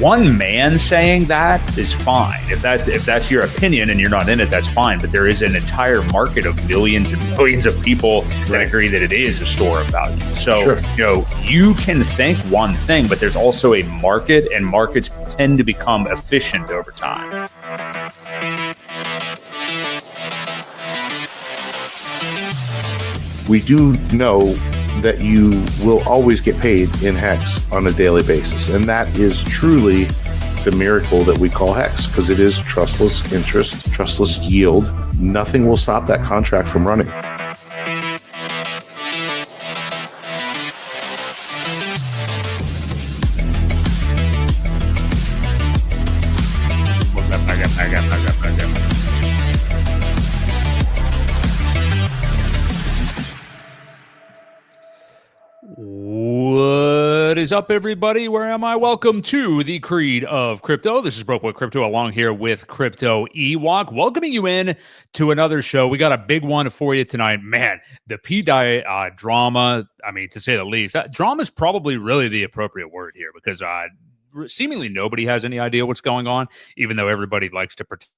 one man saying that is fine. If that's your opinion and you're not in it, that's fine. But there is an entire market of millions and millions of people that agree that it is a store of value. So, you can think one thing, but there's also a market, and markets tend to become efficient over time. We do know that you will always get paid in Hex on a daily basis. And that is truly the miracle that we call Hex, because it is trustless interest, trustless yield. Nothing will stop that contract from running. What is up, everybody? Where am I? Welcome to the Creed of Crypto. This is Broke Boy Crypto, along here with Crypto Ewok, welcoming you in to another show. We got a big one for you tonight. Man, the pDAI drama, I mean, to say the least. That drama is probably really the appropriate word here, because seemingly nobody has any idea what's going on, even though everybody likes to pretend.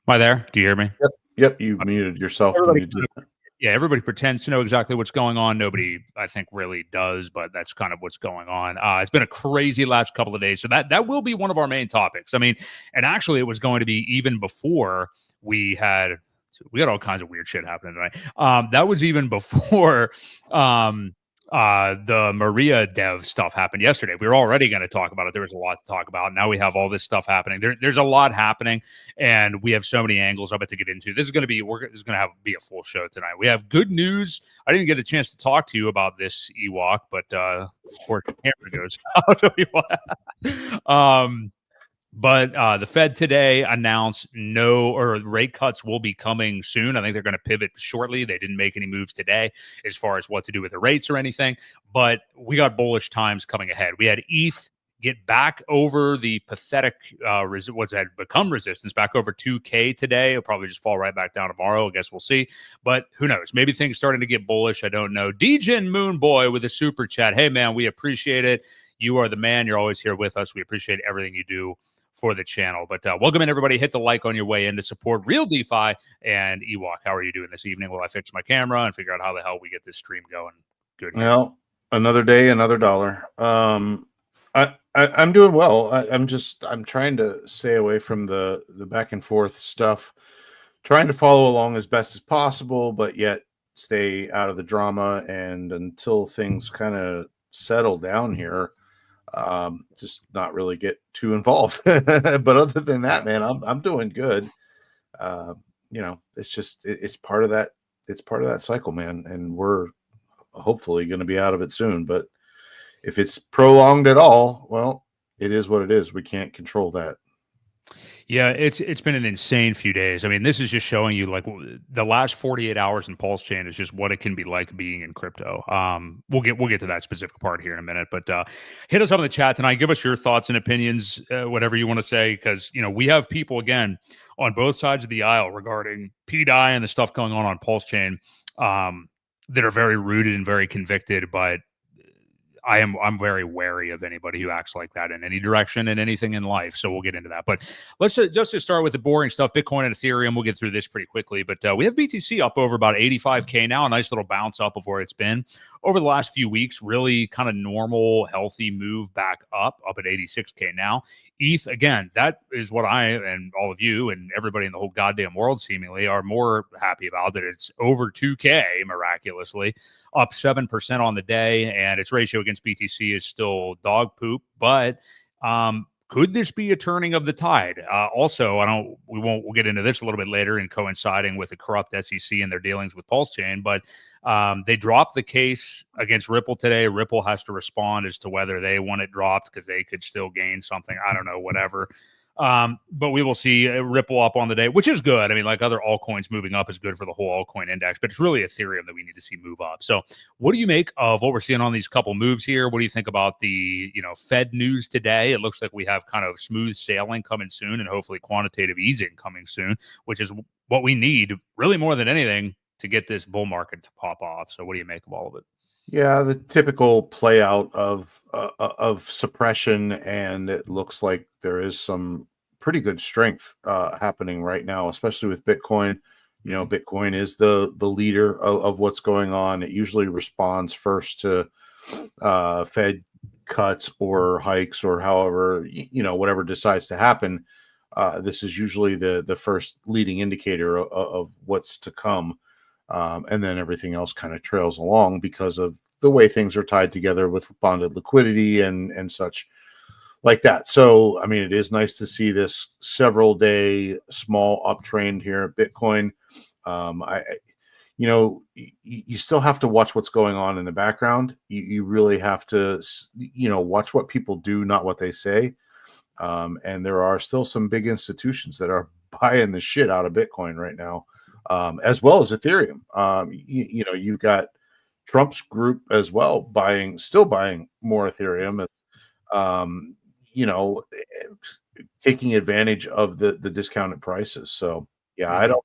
Am I there? Do you hear me? Yep, you muted yourself. Everybody pretends to know exactly what's going on. Nobody, I think, really does, but that's kind of what's going on. It's been a crazy last couple of days, so that will be one of our main topics. I mean, and actually, it was going to be even before we had all kinds of weird shit happening tonight. That was even before the Maria dev stuff happened yesterday. We were already going to talk about it. There was a lot to talk about. Now we have all this stuff happening. There's a lot happening, and we have so many angles of it to get into. This is going to be a full show tonight. We have good news. I didn't get a chance to talk to you about this, Ewok, but of course the camera goes out. But the Fed today announced rate cuts will be coming soon. I think they're going to pivot shortly. They didn't make any moves today as far as what to do with the rates or anything, but we got bullish times coming ahead. We had ETH get back over the pathetic, what's that become resistance, back over 2K today. It'll probably just fall right back down tomorrow. I guess we'll see, but who knows? Maybe things starting to get bullish. I don't know. Djin Moonboy with a super chat. Hey man, we appreciate it. You are the man. You're always here with us. We appreciate everything you do for the channel. But welcome in, everybody. Hit the like on your way in to support Real DeFi. And Ewok, how are you doing this evening? While I fix my camera and figure out how the hell we get this stream going. Good. Well, another day, another dollar. I'm doing well. I'm trying to stay away from the back and forth stuff, trying to follow along as best as possible, but yet stay out of the drama. And until things kind of settle down here, just not really get too involved. But other than that, man, I'm doing good. It's part of that cycle, man, and we're hopefully going to be out of it soon. But if it's prolonged at all, well, it is what it is. We can't control that. Yeah, it's been an insane few days. I mean, this is just showing you like the last 48 hours in PulseChain is just what it can be like being in crypto. We'll get to that specific part here in a minute, but hit us up in the chat tonight. Give us your thoughts and opinions, whatever you want to say, because we have people again on both sides of the aisle regarding pDAI and the stuff going on PulseChain that are very rooted and very convicted, but I'm very wary of anybody who acts like that in any direction and anything in life. So we'll get into that. But let's just to start with the boring stuff, Bitcoin and Ethereum. We'll get through this pretty quickly. But we have BTC up over about 85K now, a nice little bounce up of where it's been over the last few weeks. Really kind of normal, healthy move back up at 86K now. ETH, again, that is what I and all of you and everybody in the whole goddamn world seemingly are more happy about, that it's over 2K miraculously, up 7% on the day, and its ratio against BTC is still dog poop. But could this be a turning of the tide? Also, we'll get into this a little bit later in coinciding with the corrupt SEC and their dealings with PulseChain, but they dropped the case against Ripple today. Ripple has to respond as to whether they want it dropped because they could still gain something. I don't know, whatever. But we will see a Ripple up on the day, which is good. I mean, like other altcoins moving up is good for the whole altcoin index, but it's really Ethereum that we need to see move up. So what do you make of what we're seeing on these couple moves here? What do you think about the, Fed news today? It looks like we have kind of smooth sailing coming soon and hopefully quantitative easing coming soon, which is what we need really more than anything to get this bull market to pop off. So what do you make of all of it? Yeah, the typical play out of suppression, and it looks like there is some pretty good strength happening right now, especially with Bitcoin. You know, Bitcoin is the leader of what's going on. It usually responds first to Fed cuts or hikes or however whatever decides to happen. This is usually the first leading indicator of what's to come. And then everything else kind of trails along because of the way things are tied together with bonded liquidity and such like that. So, I mean, it is nice to see this several day small uptrend here at Bitcoin. I you still have to watch what's going on in the background. You really have to, watch what people do, not what they say. And there are still some big institutions that are buying the shit out of Bitcoin right now, as well as Ethereum. You've got Trump's group as well still buying more Ethereum, um, you know, taking advantage of the discounted prices. So yeah, Mhm.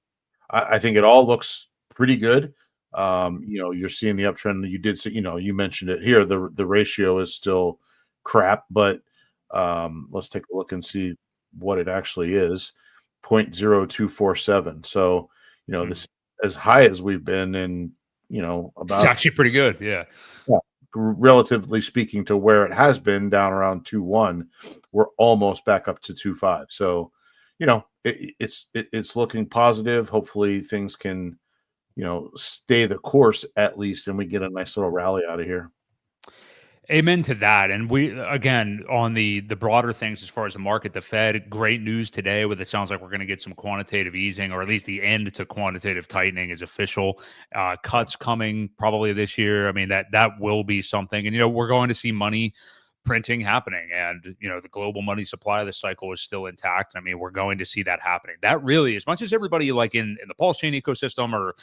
I think it all looks pretty good. You're seeing the uptrend. You did see, you mentioned it here. The ratio is still crap, but let's take a look and see what it actually is. 0.0247. So, Mhm. this as high as we've been in, It's about, actually pretty good. Yeah. yeah, relatively speaking to where it has been down around 2.1, we're almost back up to 2.5. So, it's looking positive. Hopefully things can, stay the course at least, and we get a nice little rally out of here. Amen to that. And we again on the broader things as far as the market, the Fed, great news today with it sounds like we're going to get some quantitative easing, or at least the end to quantitative tightening is official. Cuts coming probably this year. I mean that will be something. And we're going to see money printing happening, and the global money supply of the cycle is still intact. I mean, we're going to see that happening. That really, as much as everybody like in the Pulse Chain ecosystem, or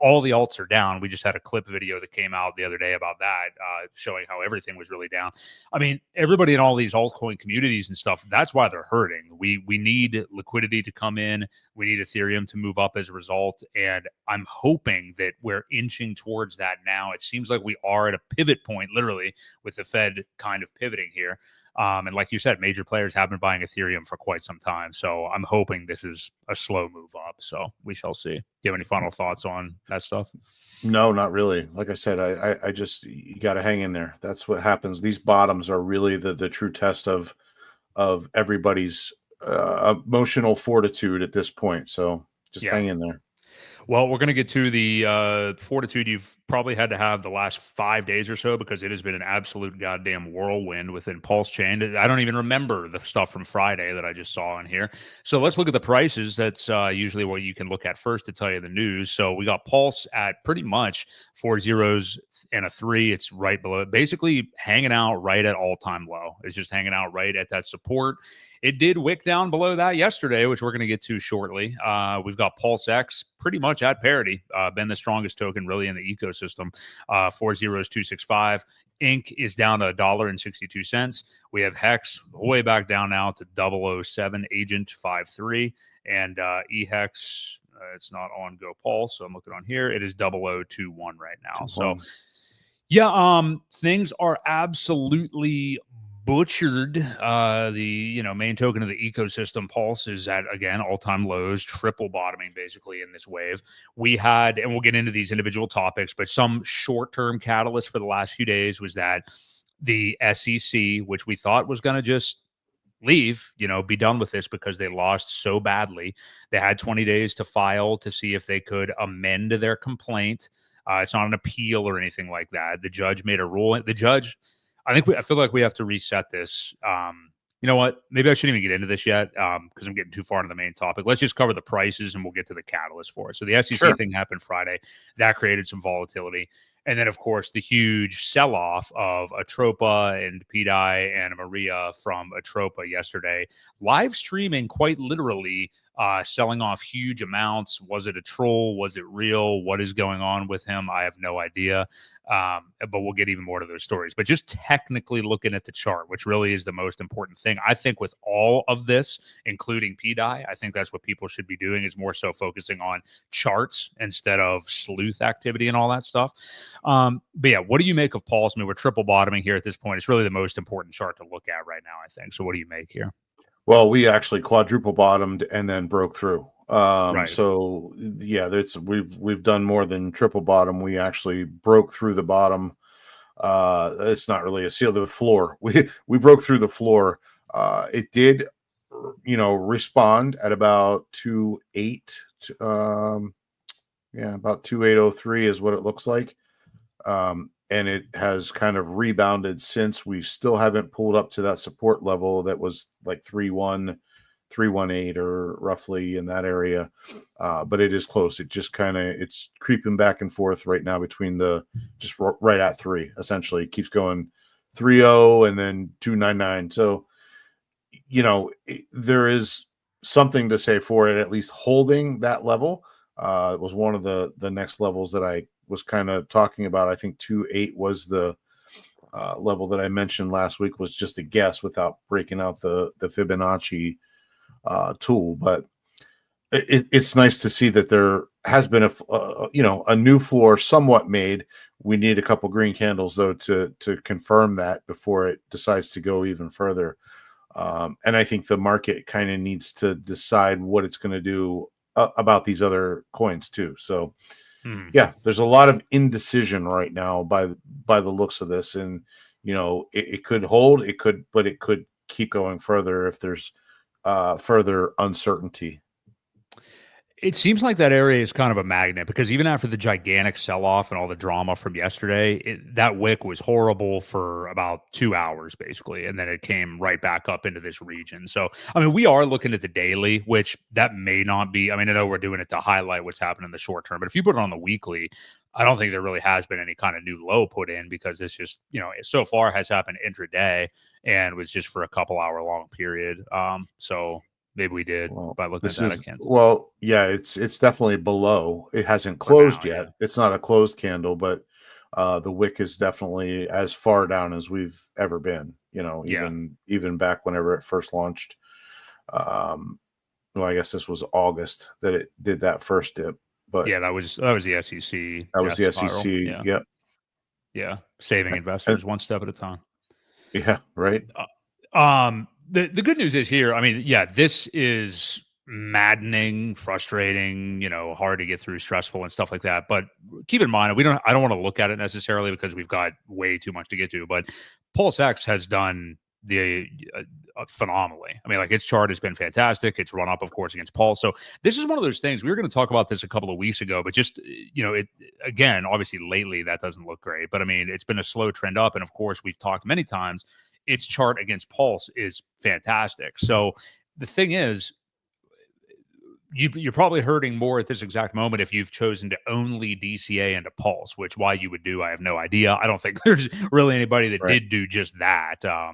all the alts are down. We just had a clip video that came out the other day about that, showing how everything was really down. I mean, everybody in all these altcoin communities and stuff, that's why they're hurting. We need liquidity to come in. We need Ethereum to move up as a result. And I'm hoping that we're inching towards that now. It seems like we are at a pivot point, literally, with the Fed kind of pivoting here. And like you said, major players have been buying Ethereum for quite some time. So I'm hoping this is a slow move up. So we shall see. Do you have any final thoughts on that stuff? No, not really. Like I said, I just, you got to hang in there. That's what happens. These bottoms are really the true test of everybody's emotional fortitude at this point. So just Yeah. hang in there. Well, we're going to get to the fortitude you've probably had to have the last 5 days or so, because it has been an absolute goddamn whirlwind within Pulse Chain. I don't even remember the stuff from Friday that I just saw in here. So let's look at the prices. That's usually what you can look at first to tell you the news. So we got Pulse at pretty much 4 zeros and a 3. It's right below it, basically hanging out right at all-time low. It's just hanging out right at that support. It did wick down below that yesterday, which we're going to get to shortly. We've got Pulse X pretty much at parity, been the strongest token really in the ecosystem. 40265. Inc is down to $1.62. We have Hex way back down now to 007 Agent 53, and eHex. It's not on Go Pulse, so I'm looking on here. It is 0021 right now. So yeah, things are absolutely butchered. The main token of the ecosystem, Pulse, is at again all-time lows, triple bottoming basically in this wave. We had, and we'll get into these individual topics, but some short-term catalyst for the last few days was that the SEC, which we thought was going to just leave, be done with this because they lost so badly. They had 20 days to file to see if they could amend their complaint. It's not an appeal or anything like that. The judge made a ruling. The judge, I feel like we have to reset this. You know what? Maybe I shouldn't even get into this yet because I'm getting too far into the main topic. Let's just cover the prices and we'll get to the catalyst for it. So the SEC thing happened Friday. That created some volatility. And then, of course, the huge sell-off of Atropa and pDAI and Maria from Atropa yesterday, live streaming quite literally, selling off huge amounts. Was it a troll? Was it real? What is going on with him? I have no idea. But we'll get even more to those stories. But just technically looking at the chart, which really is the most important thing, I think with all of this, including pDAI, I think that's what people should be doing, is more so focusing on charts instead of sleuth activity and all that stuff. But yeah, what do you make of Pulse? I mean, we're triple bottoming here at this point. It's really the most important chart to look at right now, I think. So what do you make here? Well, we actually quadruple bottomed and then broke through. Right. So yeah, we've done more than triple bottom. We actually broke through the bottom. It's not really a seal, the floor. We broke through the floor. It did, respond at about 2.8. About 2.803 is what it looks like. And it has kind of rebounded since. We still haven't pulled up to that support level that was like 3.1, 3.18 or roughly in that area. But it is close. It just it's creeping back and forth right now between just right at 3, essentially. It keeps going 3.0 and then 2.99. So, there is something to say for it, at least holding that level. It was one of the next levels that I was kind of talking about. I think 2.8 was the level that I mentioned last week, was just a guess without breaking out the Fibonacci tool. But it's nice to see that there has been a new floor somewhat made. We need a couple green candles though to confirm that before it decides to go even further. And I think the market kind of needs to decide what it's going to do about these other coins too. So yeah, there's a lot of indecision right now by the looks of this, and it could hold, but it could keep going further if there's further uncertainty. It seems like that area is kind of a magnet, because even after the gigantic sell-off and all the drama from yesterday, that wick was horrible for about 2 hours, basically, and then it came right back up into this region. So, I mean, we are looking at the daily, which that may not be. I mean, I know we're doing it to highlight what's happening in the short term, but if you put it on the weekly, I don't think there really has been any kind of new low put in, because it's just, so far has happened intraday and was just for a couple hour long period. So maybe we did by looking at that. I can't. Well, yeah, it's definitely below. It hasn't closed yet. Yeah. It's not a closed candle, but the wick is definitely as far down as we've ever been. Even back whenever it first launched. Well, I guess this was August that it did that first dip. But yeah, that was the SEC. That was the SEC. Yeah, saving investors one step at a time. Yeah, right. The good news is here, I mean, yeah, this is maddening, frustrating, hard to get through, stressful and stuff like that. But keep in mind, I don't want to look at it necessarily because we've got way too much to get to. But PulseX has done phenomenally. I mean, like, its chart has been fantastic. It's run up, of course, against Pulse. So this is one of those things. We were going to talk about this a couple of weeks ago, but just, it again, obviously lately that doesn't look great. But I mean, it's been a slow trend up. And of course, we've talked many times, its chart against Pulse is fantastic. So the thing is, you're probably hurting more at this exact moment if you've chosen to only DCA into Pulse, which why you would do, I have no idea. I don't think there's really anybody that did do just that. I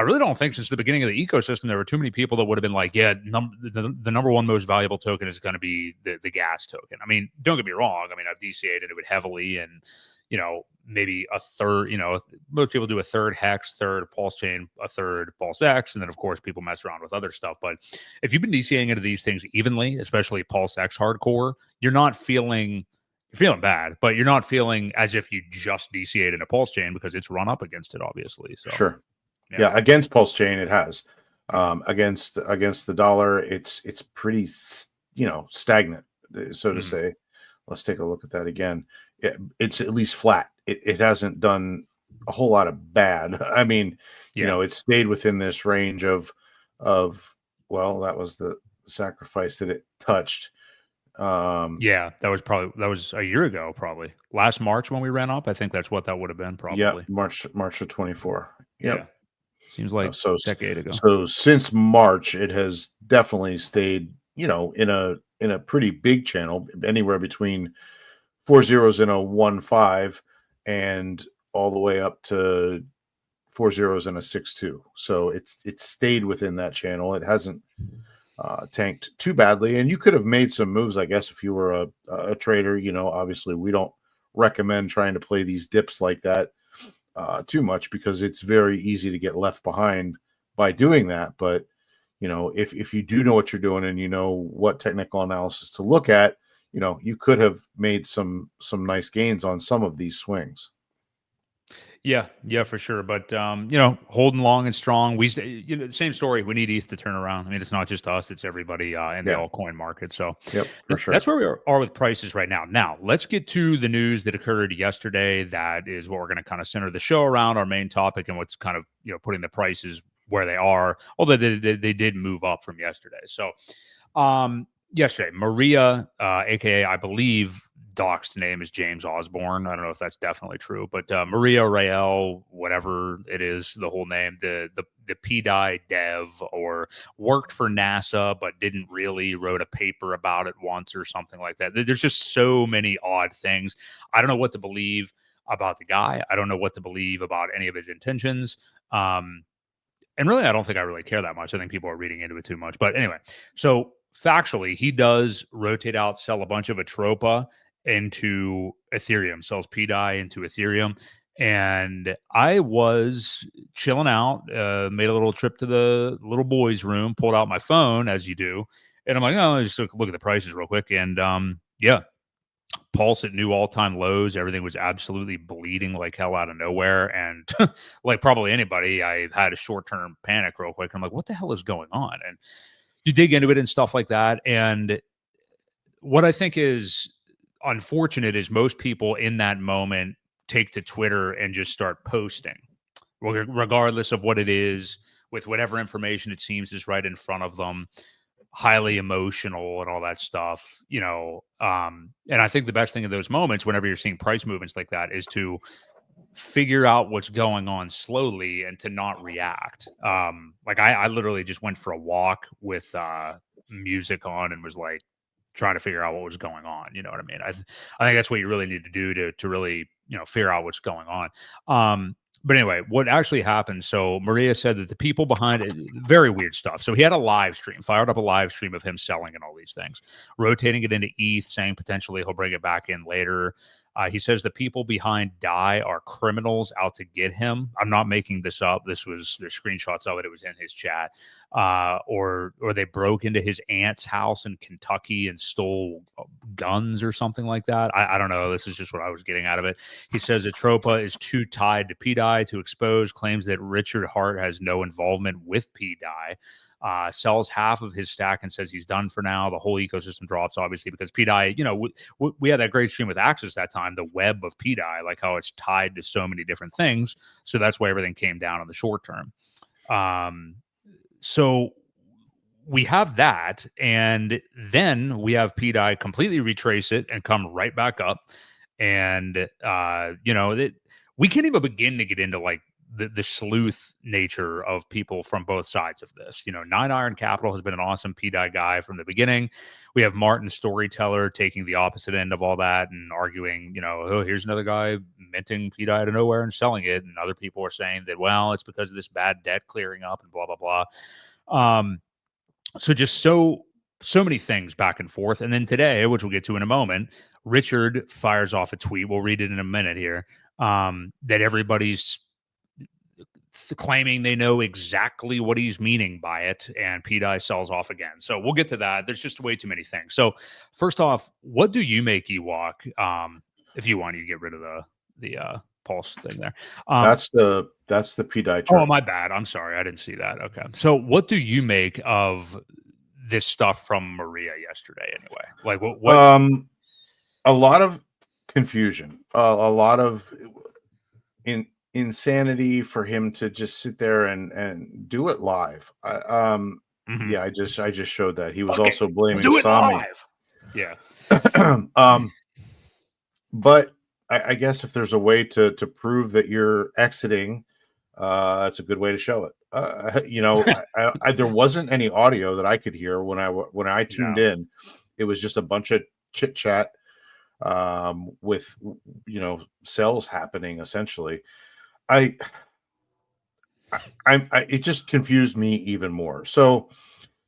really don't think since the beginning of the ecosystem, there were too many people that would have been like, yeah, the number one most valuable token is going to be the gas token. I mean, don't get me wrong. I mean, I've DCA'd into it heavily, and maybe a third, most people do a third Hex, third PulseChain, a third PulseX, and then of course people mess around with other stuff. But if you've been DCAing into these things evenly, especially PulseX hardcore, you're feeling bad, but you're not feeling as if you just DCA'd into PulseChain, because it's run up against it, obviously. So sure. Yeah, against PulseChain it has. Against the dollar, it's pretty, stagnant, so to say. Let's take a look at that again. It's at least flat. It hasn't done a whole lot of bad. I mean, it stayed within this range of well, that was the sacrifice that it touched. Yeah, that was a year ago, probably last March when we ran up. I think that's what that would have been, probably. Yeah, March of 24. Yep. Yeah. Seems like a decade ago. So since March, it has definitely stayed, in a pretty big channel, anywhere between 4 zeros and a 1.5, and all the way up to 4 zeros and a 6.2. So it's stayed within that channel. It hasn't tanked too badly, and you could have made some moves, I guess, if you were a trader. Obviously, we don't recommend trying to play these dips like that too much, because it's very easy to get left behind by doing that. But if you do know what you're doing and you know what technical analysis to look at, you could have made some nice gains on some of these swings. Yeah, for sure. But holding long and strong. Same story. We need ETH to turn around. I mean, it's not just us; it's everybody in the altcoin market. So, yep, for sure. That's where we are with prices right now. Now, let's get to the news that occurred yesterday. That is what we're going to kind of center the show around, our main topic, and what's kind of putting the prices where they are. Although they did move up from yesterday. So, yesterday, Maria, aka I believe, doxed name is James Osborne. I don't know if that's definitely true, but Maria Rael, whatever it is, the whole name, the pDAI dev, or worked for NASA but didn't really, wrote a paper about it once or something like that. There's just so many odd things. I don't know what to believe about the guy. I don't know what to believe about any of his intentions. And really, I don't think I really care that much. I think people are reading into it too much. But anyway, so factually, he does rotate out, sell a bunch of Atropa into Ethereum, sells pDAI into Ethereum. And I was chilling out, made a little trip to the little boys' room, pulled out my phone, as you do. And I'm like, oh, just look at the prices real quick. And Pulse at new all-time lows. Everything was absolutely bleeding like hell out of nowhere. And like probably anybody, I had a short-term panic real quick. I'm like, what the hell is going on? And you dig into it and stuff like that. And what I think is unfortunate is most people in that moment take to Twitter and just start posting, regardless of what it is, with whatever information it seems is right in front of them, highly emotional and all that stuff, and I think the best thing in those moments, whenever you're seeing price movements like that, is to figure out what's going on slowly and to not react. Like I literally just went for a walk with music on and was like trying to figure out what was going on. You know what I mean? I think that's what you really need to do to really, figure out what's going on. But anyway, what actually happened? So Maria said that the people behind it, very weird stuff. So he had a live stream, fired up a live stream of him selling and all these things, rotating it into ETH, saying potentially he'll bring it back in later. He says the people behind DAI are criminals out to get him. I'm not making this up. There's screenshots of it. It was in his chat. Or they broke into his aunt's house in Kentucky and stole guns or something like that. I don't know. This is just what I was getting out of it. He says Atropa is too tied to pDAI to expose, claims that Richard Hart has no involvement with pDAI. Sells half of his stack and says he's done for now. The whole ecosystem drops, obviously, because pDAI, we had that great stream with Axis that time, the web of pDAI, like how it's tied to so many different things. So that's why everything came down in the short term. So we have that. And then we have pDAI completely retrace it and come right back up. And, we can't even begin to get into like the sleuth nature of people from both sides of this. 9 Iron Capital has been an awesome pDAI guy from the beginning. We have Martin Storyteller taking the opposite end of all that and arguing, oh, here's another guy minting pDAI out of nowhere and selling it. And other people are saying that, well, it's because of this bad debt clearing up and blah, blah, blah. So just so many things back and forth. And then today, which we'll get to in a moment, Richard fires off a tweet. We'll read it in a minute here. That everybody's claiming they know exactly what he's meaning by it, and pDAI sells off again. So we'll get to that. There's just way too many things. So first off, what do you make Ewok if you want to get rid of the Pulse thing there? That's the pDAI chart. Oh, my bad. I'm sorry. I didn't see that. Okay. So what do you make of this stuff from Maria yesterday anyway? Like what a lot of confusion, a lot of insanity for him to just sit there and do it live. Yeah, I just showed that he was also blaming Sami. Yeah. But I guess if there's a way to prove that you're exiting, it's a good way to show it. There wasn't any audio that I could hear when I tuned in. It was just a bunch of chit chat with sells happening essentially. It just confused me even more. So,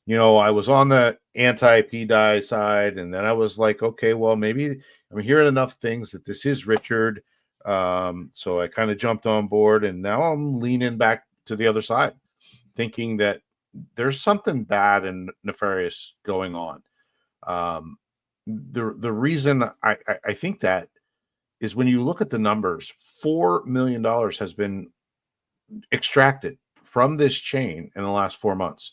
I was on the anti-pDAI side, and then I was like, okay, well, maybe I'm hearing enough things that this is Richard. So I kind of jumped on board, and now I'm leaning back to the other side, thinking that there's something bad and nefarious going on. the reason I think that is when you look at the numbers, $4 million has been extracted from this chain in the last 4 months.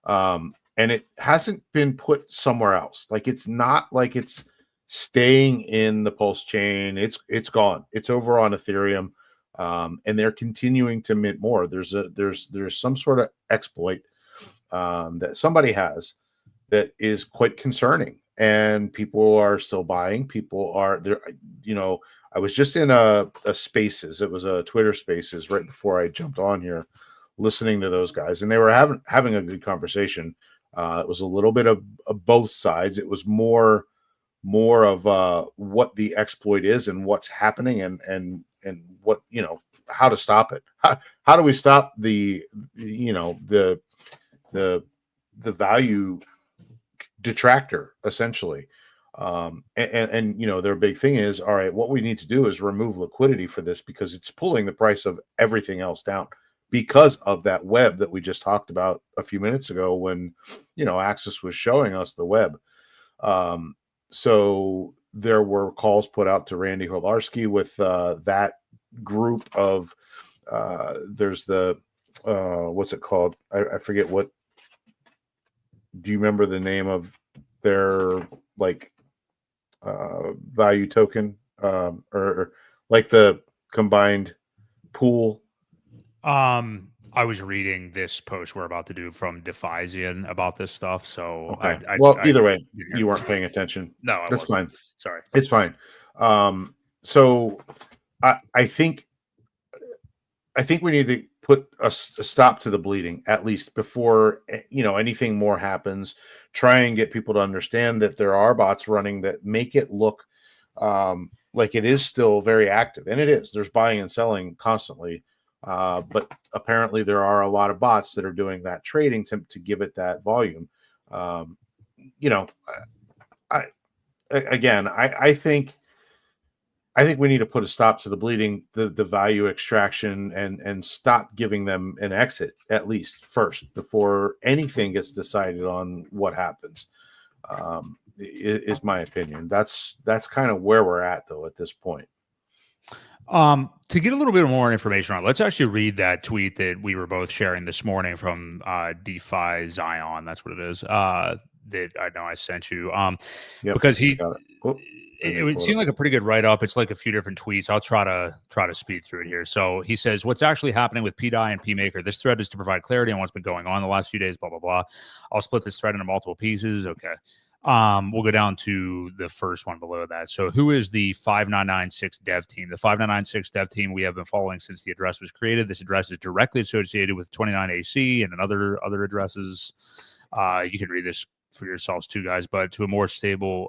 And it hasn't been put somewhere else. Like, it's not like it's staying in the Pulse chain. It's gone. It's over on Ethereum. And they're continuing to mint more. There's some sort of exploit that somebody has that is quite concerning, and people are still buying. People are there. I was just in a Spaces. It was a Twitter Spaces right before I jumped on here, listening to those guys, and they were having a good conversation. It was a little bit of both sides. It was more of what the exploit is and what's happening, and what, how to stop it. How do we stop the value detractor, essentially? And their big thing is, all right, what we need to do is remove liquidity for this, because it's pulling the price of everything else down, because of that web that we just talked about a few minutes ago when Axis was showing us the web. So there were calls put out to Randy Holarski with that group of there's the what's it called? I forget what. Do you remember the name of their value token or like the combined pool? I was reading this post we're about to do from DeFi about this stuff. So okay. Either way, you weren't paying attention. No, that's fine. Sorry, it's fine. So I think we need to put a stop to the bleeding, at least before anything more happens. Try and get people to understand that there are bots running that make it look like it is still very active, and it is. There's buying and selling constantly, but apparently there are a lot of bots that are doing that trading to give it that volume. I think we need to put a stop to the bleeding, the value extraction, and stop giving them an exit, at least first, before anything gets decided on what happens. Is my opinion. That's kind of where we're at, though, at this point. To get a little bit more information on it, let's actually read that tweet that we were both sharing this morning from DeFi Zion. That's what it is. That I know I sent you. Because he. It would seem like a pretty good write-up. It's like a few different tweets. I'll try to speed through it here. So he says, what's actually happening with pDAI and PMaker? This thread is to provide clarity on what's been going on the last few days, blah, blah, blah. I'll split this thread into multiple pieces. Okay. We'll go down to the first one below that. So who is the 5996 dev team? The 5996 dev team we have been following since the address was created. This address is directly associated with 29AC and other addresses. You can read this for yourselves too, guys, but to a more stable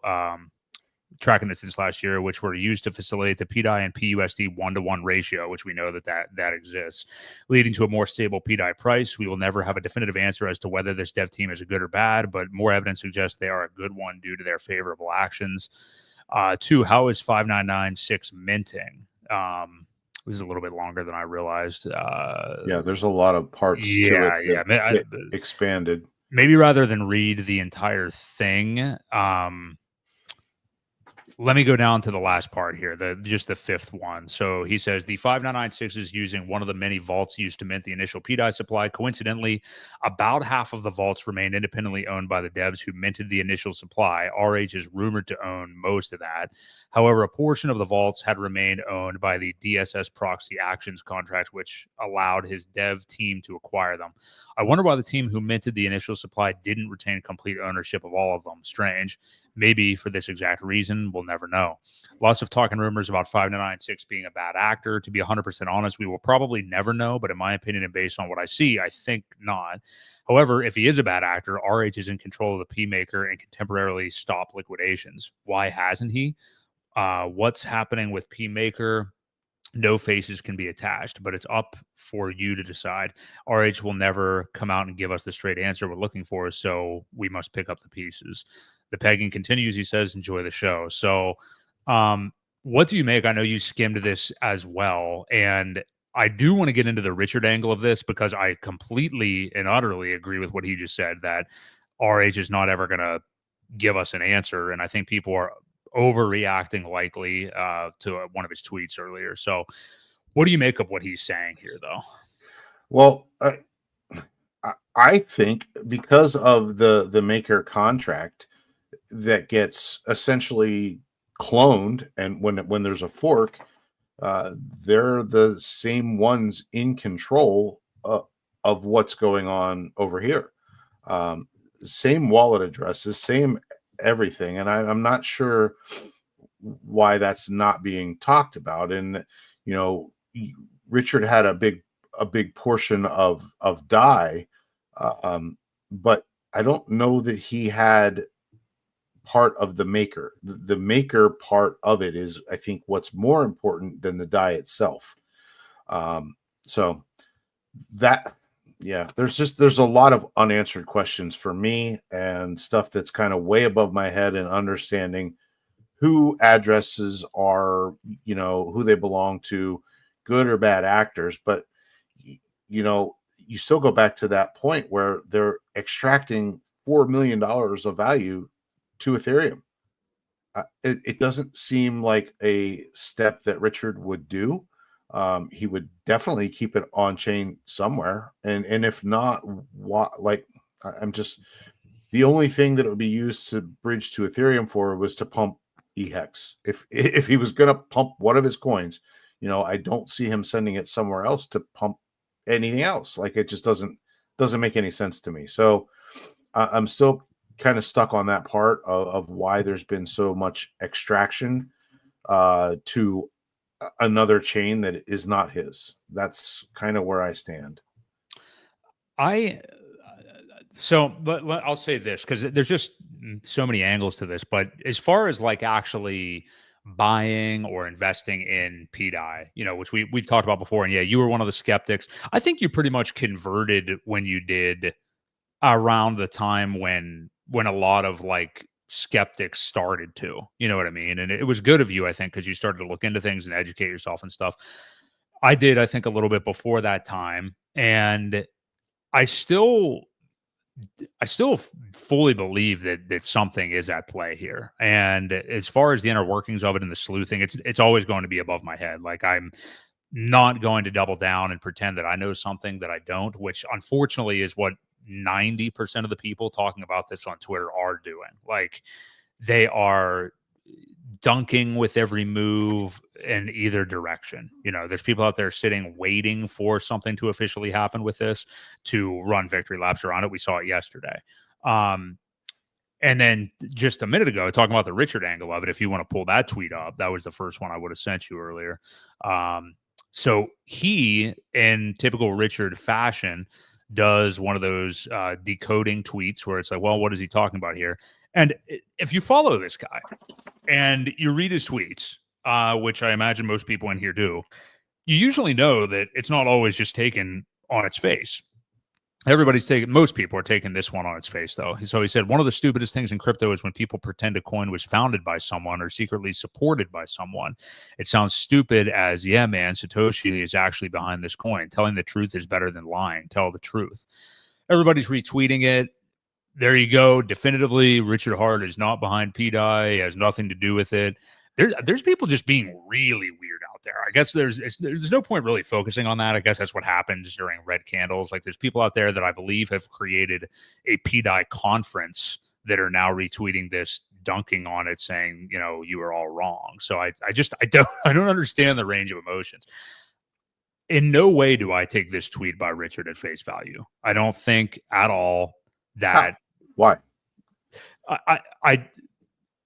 tracking this since last year, which were used to facilitate the pDAI and PUSD 1-to-1 ratio, which we know that exists, leading to a more stable pDAI price. We will never have a definitive answer as to whether this dev team is a good or bad, but more evidence suggests they are a good one due to their favorable actions. 2, how is 5996 minting? This is a little bit longer than I realized. There's a lot of parts to it that expanded. Maybe rather than read the entire thing, let me go down to the last part here, just the fifth one. So he says the 5996 is using one of the many vaults used to mint the initial pDAI supply. Coincidentally, about half of the vaults remain independently owned by the devs who minted the initial supply. RH is rumored to own most of that. However, a portion of the vaults had remained owned by the DSS proxy actions contract, which allowed his dev team to acquire them. I wonder why the team who minted the initial supply didn't retain complete ownership of all of them. Strange. Maybe for this exact reason, we'll never know. Lots of talk and rumors about 5996 being a bad actor. To be 100% honest, we will probably never know, but in my opinion and based on what I see, I think not. However, if he is a bad actor, RH is in control of the PMaker and can temporarily stop liquidations. Why hasn't he? What's happening with PMaker? No faces can be attached, but it's up for you to decide. RH will never come out and give us the straight answer we're looking for, so we must pick up the pieces. The pegging continues. He says, enjoy the show. So what do you make? I know you skimmed this as well, and I do want to get into the Richard angle of this because I completely and utterly agree with what he just said, that RH is not ever going to give us an answer. And I think people are overreacting likely to one of his tweets earlier. So what do you make of what he's saying here, though? Well, I think because of the maker contract that gets essentially cloned, and when there's a fork, they're the same ones in control of what's going on over here. Same wallet addresses, same everything, and I'm not sure why that's not being talked about. And Richard had a big portion of DAI, but I don't know that he had part of the maker. The maker part of it is, I think, what's more important than the DAI itself. So that, yeah, there's a lot of unanswered questions for me, and stuff that's kind of way above my head, and understanding who addresses are, who they belong to, good or bad actors. But you still go back to that point where they're extracting $4 million of value to Ethereum. It doesn't seem like a step that Richard would do. He would definitely keep it on chain somewhere, and if not, I'm just, the only thing that it would be used to bridge to Ethereum for was to pump eHex. If he was going to pump one of his coins, I don't see him sending it somewhere else to pump anything else. Like, it just doesn't make any sense to me. So I'm still kind of stuck on that part of why there's been so much extraction to another chain that is not his. That's kind of where I stand. But I'll say this, because there's just so many angles to this. But as far as like actually buying or investing in pDAI, which we've talked about before, and yeah, you were one of the skeptics. I think you pretty much converted when you did, around the time when a lot of like skeptics started to, you know what I mean? And it was good of you, I think, because you started to look into things and educate yourself and stuff. I did, I think, a little bit before that time, and I still fully believe that something is at play here. And as far as the inner workings of it and the sleuthing, it's always going to be above my head. Like, I'm not going to double down and pretend that I know something that I don't, which unfortunately is what 90% of the people talking about this on Twitter are doing. Like, they are dunking with every move in either direction. There's people out there sitting, waiting for something to officially happen with this to run victory laps around it. We saw it yesterday. And then just a minute ago, talking about the Richard angle of it, if you want to pull that tweet up, that was the first one I would have sent you earlier. So he, in typical Richard fashion, does one of those decoding tweets where it's like, well, what is he talking about here? And if you follow this guy and you read his tweets, which I imagine most people in here do, you usually know that it's not always just taken on its face. Most people are taking this one on its face, though. So he said, one of the stupidest things in crypto is when people pretend a coin was founded by someone or secretly supported by someone. It sounds stupid as, yeah, man, Satoshi is actually behind this coin. Telling the truth is better than lying. Tell the truth. Everybody's retweeting it. There you go. Definitively, Richard Hart is not behind pDAI. He has nothing to do with it. There's people just being really weird out there. I guess there's no point really focusing on that. I guess that's what happens during red candles. Like, there's people out there that I believe have created a pDAI conference that are now retweeting this, dunking on it, saying, you are all wrong. So I don't understand the range of emotions. In no way do I take this tweet by Richard at face value. I don't think at all that. Why?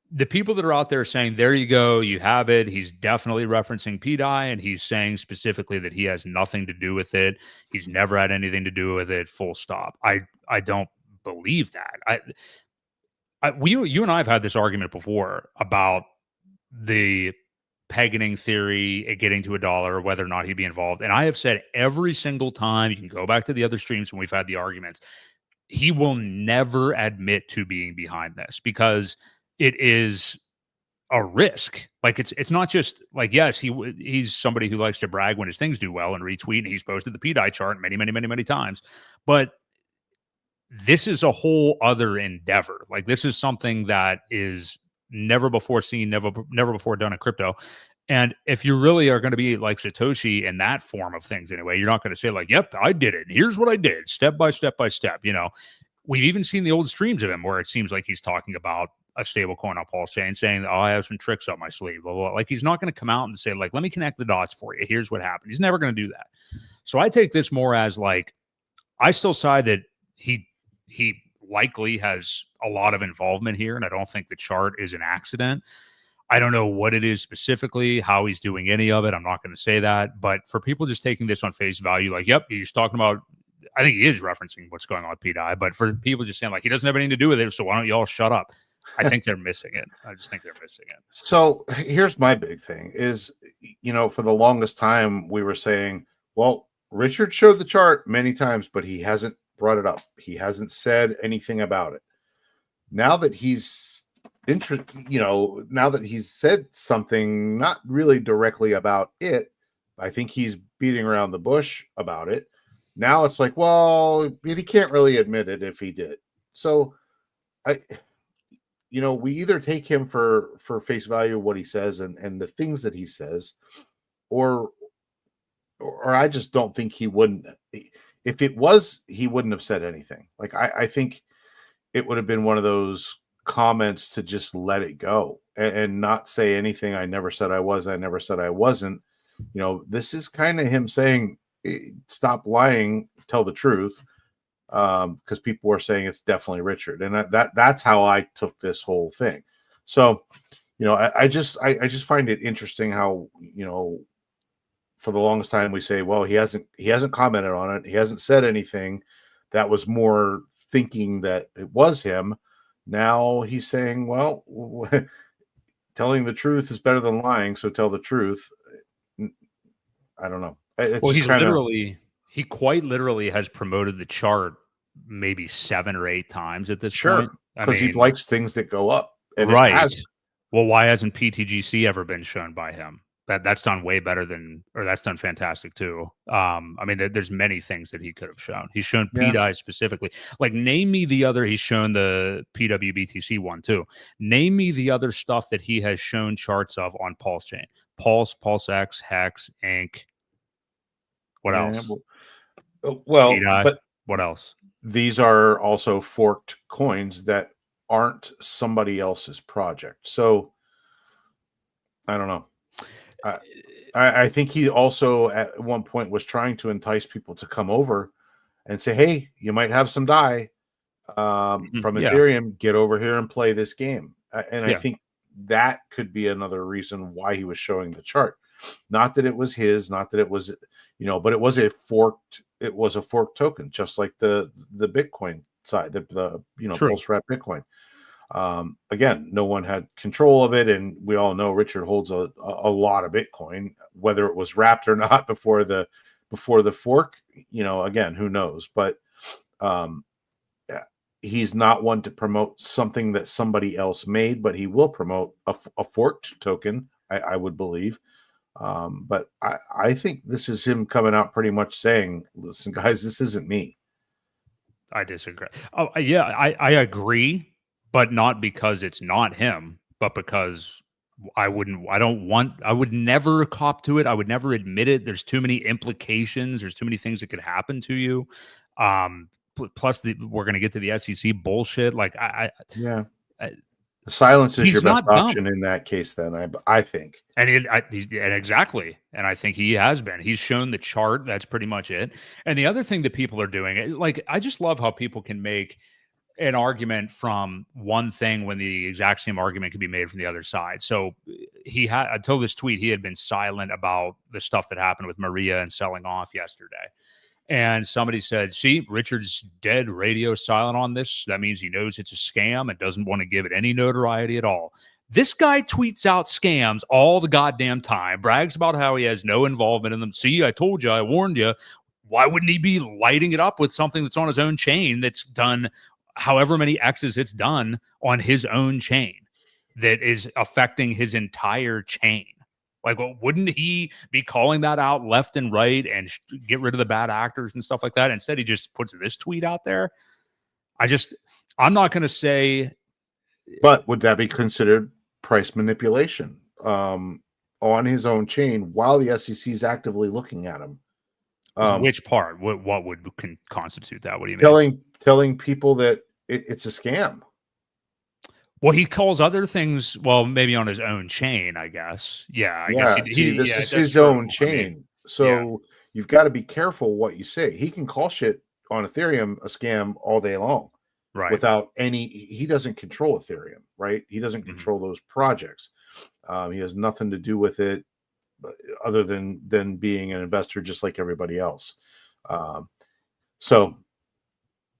The people that are out there saying, there you go, you have it, he's definitely referencing pDAI, and he's saying specifically that he has nothing to do with it. He's never had anything to do with it, full stop. I don't believe that. You and I have had this argument before about the pegging theory, it getting to $1, whether or not he'd be involved. And I have said every single time, you can go back to the other streams when we've had the arguments, he will never admit to being behind this, because it is a risk. Like, it's not just like, yes, he's somebody who likes to brag when his things do well and retweet, and he's posted the pDAI chart many, many, many, many times. But this is a whole other endeavor. Like, this is something that is never before seen, never before done in crypto. And if you really are going to be like Satoshi in that form of things anyway, you're not going to say like, yep, I did it. Here's what I did, step by step by step. You know, we've even seen the old streams of him where it seems like he's talking about a stable coin on PulseChain, saying, oh, I have some tricks up my sleeve. Blah, blah, blah. Like, he's not going to come out and say, like, let me connect the dots for you. Here's what happened. He's never going to do that. So I take this more as like, I still side that he likely has a lot of involvement here, and I don't think the chart is an accident. I don't know what it is specifically, how he's doing any of it. I'm not going to say that. But for people just taking this on face value, like, yep, he's talking about, I think he is referencing what's going on with pDAI. But for people just saying, like, he doesn't have anything to do with it, so why don't you all shut up? I think they're missing it. I just think they're missing it. So here's my big thing is, you know, for the longest time, we were saying, well, Richard showed the chart many times, but he hasn't brought it up. He hasn't said anything about it. Now that he's now that he's said something not really directly about it, I think he's beating around the bush about it. Now it's like, well, he can't really admit it if he did. So we either take him for face value, what he says and the things that he says, or I just don't think he wouldn't. If it was, he wouldn't have said anything. Like, I think it would have been one of those comments to just let it go and not say anything. I never said I was. I never said I wasn't. You know, this is kind of him saying, stop lying, tell the truth. Because people were saying it's definitely Richard. And that's how I took this whole thing. So, I just find it interesting how, for the longest time we say, well, he hasn't commented on it. He hasn't said anything. That was more thinking that it was him. Now he's saying, well, telling the truth is better than lying. So tell the truth. I don't know. He quite literally has promoted the chart maybe 7 or 8 times at this point. Because he likes things that go up. And right. Well, why hasn't PTGC ever been shown by him? That's done way better that's done fantastic too. I mean, there's many things that he could have shown. He's shown pDAI specifically. Like, name me the other. He's shown the PWBTC one too. Name me the other stuff that he has shown charts of on PulseChain. Pulse, PulseX, Hex, Inc. What else? Well, pDAI, but what else? These are also forked coins that aren't somebody else's project. So I don't know. I think he also at one point was trying to entice people to come over and say, hey, you might have some DAI from Ethereum. Get over here and play this game. I think that could be another reason why he was showing the chart. Not that it was his, not that it was, but it was a forked token, just like the Bitcoin side, the Pulse Wrap Bitcoin. Again, no one had control of it, and we all know Richard holds a lot of Bitcoin, whether it was wrapped or not before the fork. Again, who knows? But he's not one to promote something that somebody else made, but he will promote a forked token, I would believe. But I think this is him coming out pretty much saying, listen, guys, this isn't me. I disagree. Oh, yeah, I agree, but not because it's not him, but because I would never cop to it. I would never admit it. There's too many implications. There's too many things that could happen to you. Plus, we're going to get to the SEC bullshit. Like, the silence is your best option in that case. Then I think, and exactly, and I think he has been. He's shown the chart. That's pretty much it. And the other thing that people are doing, like, I just love how people can make an argument from one thing when the exact same argument can be made from the other side. So he had, until this tweet, he had been silent about the stuff that happened with Maria and selling off yesterday. And somebody said, see, Richard's dead radio silent on this. That means he knows it's a scam and doesn't want to give it any notoriety at all. This guy tweets out scams all the goddamn time, brags about how he has no involvement in them. See, I told you, I warned you. Why wouldn't he be lighting it up with something that's on his own chain that's done however many X's it's done on his own chain that is affecting his entire chain? Like, well, wouldn't he be calling that out left and right and get rid of the bad actors and stuff like that? Instead, he just puts this tweet out there. I'm not going to say. But would that be considered price manipulation on his own chain while the SEC is actively looking at him? Which part? What would constitute that? What do you mean? Telling people that it's a scam. Well, he calls other things. Well, maybe on his own chain, I guess. Yeah, I guess this is his own chain. So you've got to be careful what you say. He can call shit on Ethereum a scam all day long, right? Without any, he doesn't control Ethereum, right? He doesn't control those projects. He has nothing to do with it, other than being an investor, just like everybody else. So,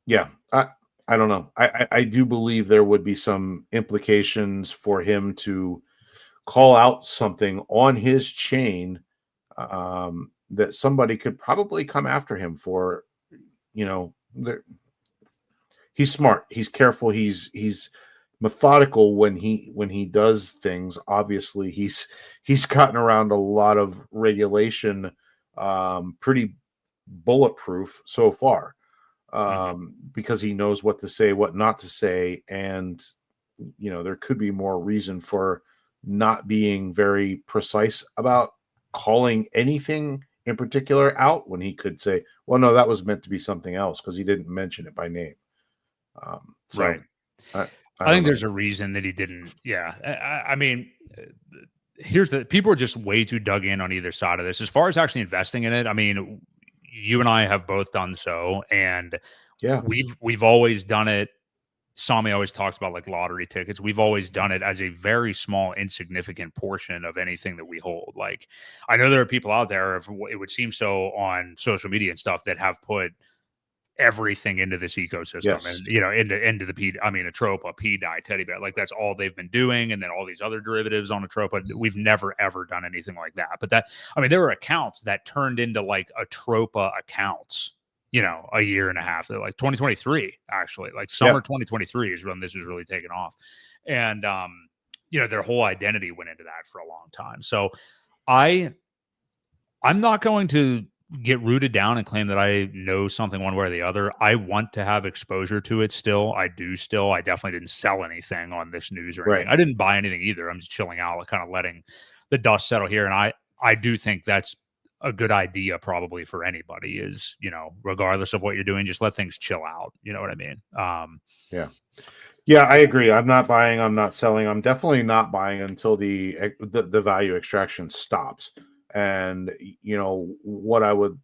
yeah, I don't know. I do believe there would be some implications for him to call out something on his chain that somebody could probably come after him for. He's smart. He's careful. He's methodical when he does things. Obviously, he's gotten around a lot of regulation, pretty bulletproof so far. Because he knows what to say, what not to say, and there could be more reason for not being very precise about calling anything in particular out when he could say, well, no, that was meant to be something else, because he didn't mention it by name. Right. I think there's a reason that he didn't. Yeah. I mean, here's the people are just way too dug in on either side of this. As far as actually investing in it, I mean, you and I have both done so, and we've always done it. Sami always talks about like lottery tickets. We've always done it as a very small, insignificant portion of anything that we hold. Like, I know there are people out there, if it would seem so on social media and stuff, that have put everything into this ecosystem and into the Atropa, pDAI, teddy bear, like that's all they've been doing, and then all these other derivatives on Atropa. We've never ever done anything like that. But there were accounts that turned into like Atropa accounts, a year and a half. They're like 2023, actually, like summer 2023 is when this was really taking off, and their whole identity went into that for a long time. So I'm not going to get rooted down and claim that I know something one way or the other. I want to have exposure to it still. I definitely didn't sell anything on this news or anything. Right. I didn't buy anything either. I'm just chilling out, kind of letting the dust settle here. And I do think that's a good idea probably for anybody is, regardless of what you're doing, just let things chill out. You know what I mean? Yeah, I agree. I'm not buying. I'm not selling. I'm definitely not buying until the value extraction stops. And, what I would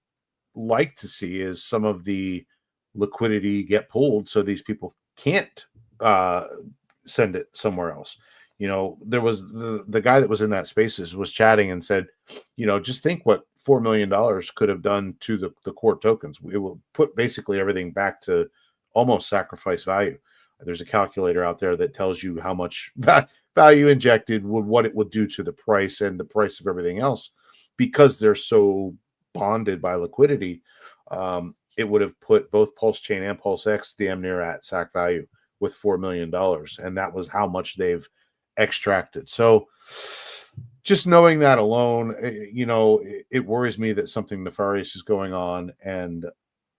like to see is some of the liquidity get pulled so these people can't send it somewhere else. There was the guy that was in that spaces was chatting and said, just think what $4 million could have done to the core tokens. It will put basically everything back to almost sacrifice value. There's a calculator out there that tells you how much value injected what it would do to the price and the price of everything else. Because they're so bonded by liquidity, it would have put both PulseChain and PulseX damn near at sack value with $4 million. And that was how much they've extracted. So just knowing that alone, it worries me that something nefarious is going on. And,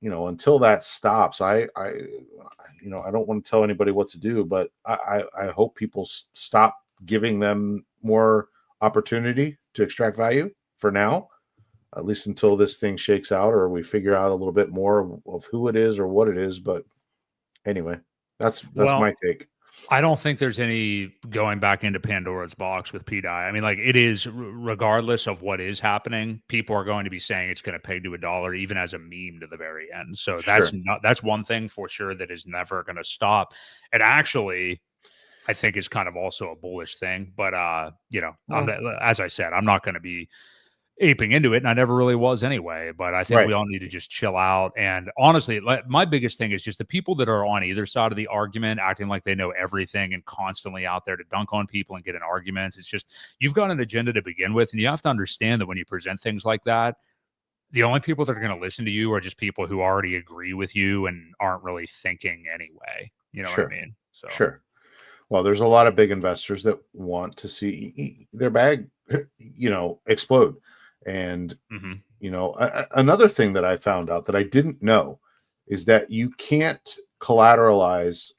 until that stops, I don't want to tell anybody what to do, but I hope people stop giving them more opportunity to extract value. For now, at least until this thing shakes out or we figure out a little bit more of who it is or what it is. But anyway, that's my take. I don't think there's any going back into Pandora's box with pDAI. I mean, like it is, regardless of what is happening, people are going to be saying it's going to peg to $1, even as a meme to the very end. So that's one thing for sure that is never going to stop. And actually, I think is kind of also a bullish thing. But, as I said, I'm not going to be aping into it, and I never really was anyway. But I think we all need to just chill out. And honestly, my biggest thing is just the people that are on either side of the argument, acting like they know everything and constantly out there to dunk on people and get in arguments. It's just, you've got an agenda to begin with, and you have to understand that when you present things like that, the only people that are going to listen to you are just people who already agree with you and aren't really thinking anyway. You know what I mean? So sure. Well, there's a lot of big investors that want to see their bag, explode. And, another thing that I found out that I didn't know is that you can't collateralize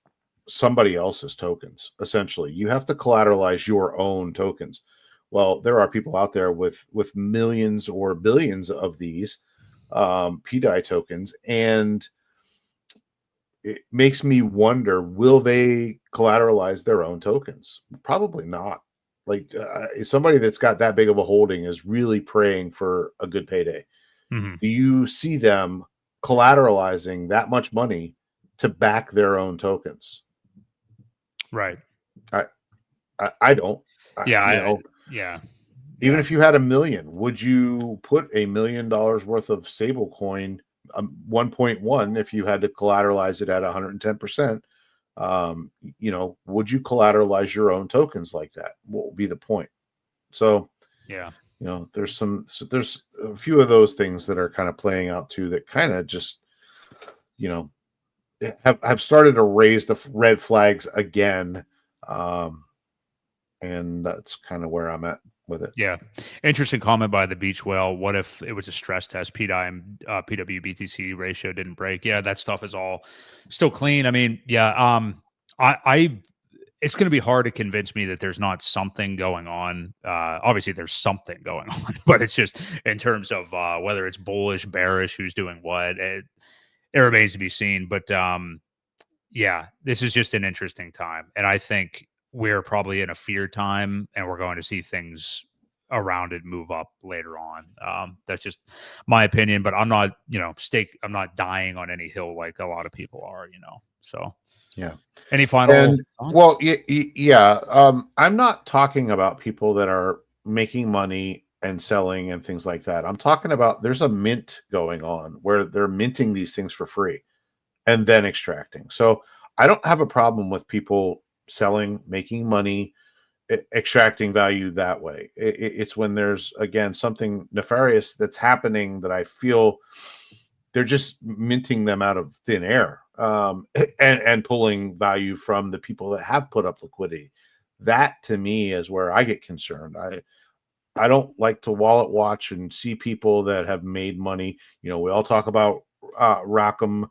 somebody else's tokens. Essentially, you have to collateralize your own tokens. Well, there are people out there with millions or billions of these pDAI tokens, and it makes me wonder, will they collateralize their own tokens? Probably not. Like somebody that's got that big of a holding is really praying for a good payday. Mm-hmm. Do you see them collateralizing that much money to back their own tokens? Right. I don't. Yeah. Even if you had $1 million, would you put $1 million worth of stable coin, 1.1, if you had to collateralize it at 110%? Would you collateralize your own tokens like that? What would be the point? So, yeah, there's a few of those things that are kind of playing out too, that kind of just, have started to raise the red flags again. And that's kind of where I'm at with it. Yeah. Interesting comment by the Beach Whale. What if it was a stress test? pDAI and PWBTC ratio didn't break. Yeah, that stuff is all still clean. I mean, yeah, it's going to be hard to convince me that there's not something going on. Obviously, there's something going on, but it's just in terms of whether it's bullish, bearish, who's doing what, it remains to be seen. But yeah, this is just an interesting time. And I think we're probably in a fear time, and we're going to see things around it move up later on. That's just my opinion, but I'm not, I'm not dying on any hill like a lot of people are, so. Yeah. Any final thoughts? Well, yeah. I'm not talking about people that are making money and selling and things like that. I'm talking about there's a mint going on where they're minting these things for free and then extracting. So I don't have a problem with people selling, making money, extracting value that way. It's when there's, again, something nefarious that's happening that I feel they're just minting them out of thin air, and pulling value from the people that have put up liquidity. That to me is where I get concerned. I don't like to wallet watch and see people that have made money. We all talk about Rackham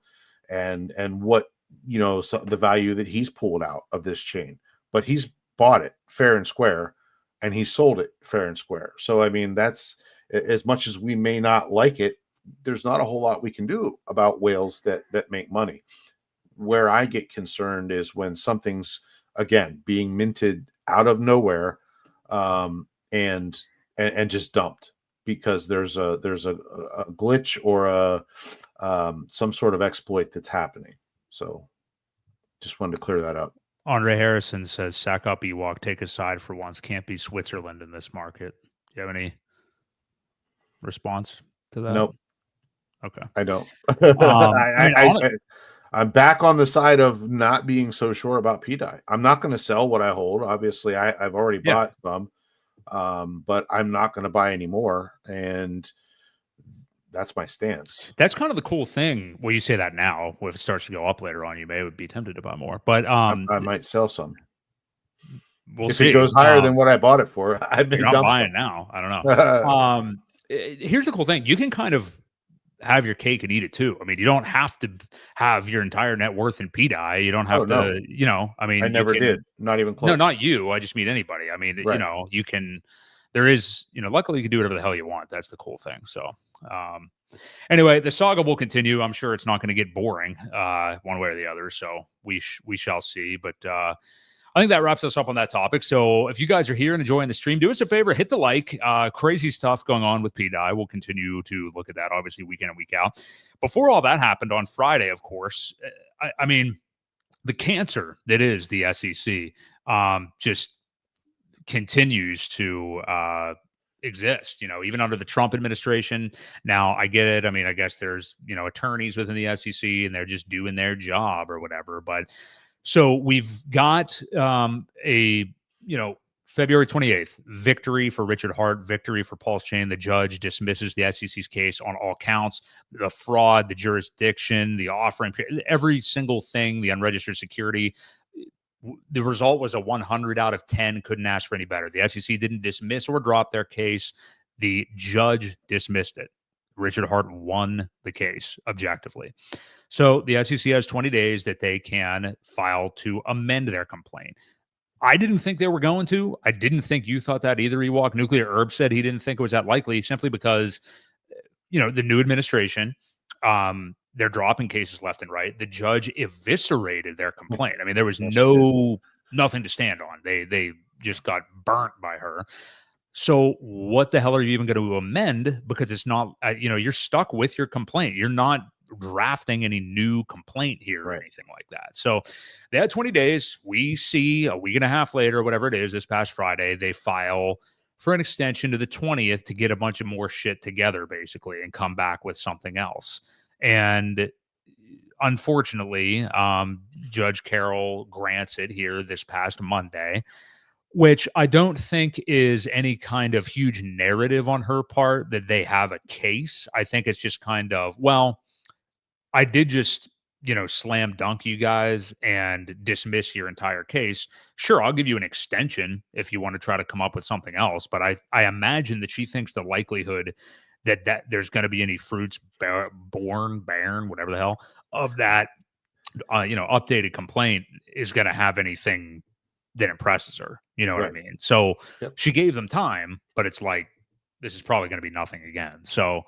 and what the value that he's pulled out of this chain, but he's bought it fair and square, and he sold it fair and square. So I mean, that's, as much as we may not like it, there's not a whole lot we can do about whales that make money. Where I get concerned is when something's, again, being minted out of nowhere, and just dumped because there's a glitch or some sort of exploit that's happening. So just wanted to clear that up. Andre Harrison says, "Sack up, Ewok. Take a side for once. Can't be Switzerland in this market." Do you have any response to that? Nope. Okay. I don't. I'm back on the side of not being so sure about pDAI. I'm not going to sell what I hold. Obviously, I've already bought some, but I'm not going to buy any more. And that's my stance. That's kind of the cool thing. Well, you say that now. If it starts to go up later on, you may be tempted to buy more. But I might sell some. We'll if see. It goes higher than what I bought it for, I may not dump buying some. now. I don't know. Here's the cool thing. You can kind of have your cake and eat it too. I mean, you don't have to have your entire net worth in pDAI. You don't have to, I mean, I never did. Not even close. No, not you. I just mean anybody. I mean, right. You can, there is, luckily you can do whatever the hell you want. That's the cool thing. So, anyway, the saga will continue. I'm sure it's not going to get boring, one way or the other. So we shall see, but, I think that wraps us up on that topic. So if you guys are here and enjoying the stream, do us a favor, hit the like. Crazy stuff going on with pDAI. We'll continue to look at that, obviously, week in and week out. Before all that happened on Friday, of course, I mean, the cancer that is the SEC just continues to exist, even under the Trump administration. Now, I get it. I mean, I guess there's, attorneys within the SEC and they're just doing their job or whatever, but so we've got a, February 28th, victory for Richard Hart, victory for PulseChain. The judge dismisses the SEC's case on all counts, the fraud, the jurisdiction, the offering, every single thing, the unregistered security. The result was a 100 out of 10, couldn't ask for any better. The SEC didn't dismiss or drop their case. The judge dismissed it. Richard Hart won the case objectively. So the SEC has 20 days that they can file to amend their complaint. I didn't think they were going to. I didn't think you thought that either, Ewok. Nuclear Herb said he didn't think it was that likely simply because, the new administration, they're dropping cases left and right. The judge eviscerated their complaint. I mean, there was nothing to stand on. They just got burnt by her. So what the hell are you even going to amend? Because it's not, you're stuck with your complaint. You're not drafting any new complaint here or anything like that. So they had 20 days. We see a week and a half later, whatever it is, this past Friday, they file for an extension to the 20th to get a bunch of more shit together, basically, and come back with something else. And unfortunately, Judge Carroll grants it here this past Monday, which I don't think is any kind of huge narrative on her part that they have a case. I think it's just kind of, well, I did just, slam dunk you guys and dismiss your entire case. Sure, I'll give you an extension if you want to try to come up with something else. But I imagine that she thinks the likelihood that there's going to be any fruits born, whatever the hell, of that, updated complaint is going to have anything that impresses her. You know what I mean? So she gave them time, but it's like, this is probably going to be nothing again. So,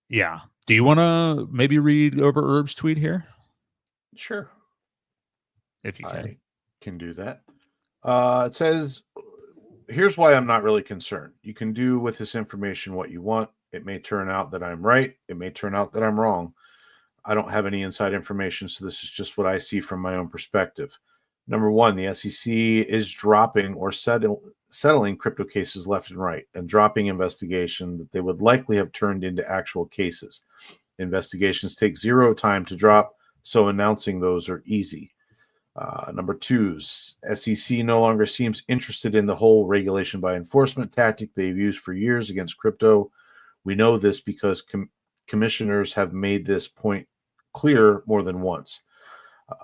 yeah. Do you want to maybe read over Herb's tweet here? Sure. If you can. I can do that. It says, here's why I'm not really concerned. You can do with this information what you want. It may turn out that I'm right. It may turn out that I'm wrong. I don't have any inside information, so this is just what I see from my own perspective. Number one, the SEC is dropping or settling crypto cases left and right and dropping investigation that they would likely have turned into actual cases. Investigations take zero time to drop, so announcing those are easy. Number two, SEC no longer seems interested in the whole regulation by enforcement tactic they've used for years against crypto. We know this because commissioners have made this point clear more than once.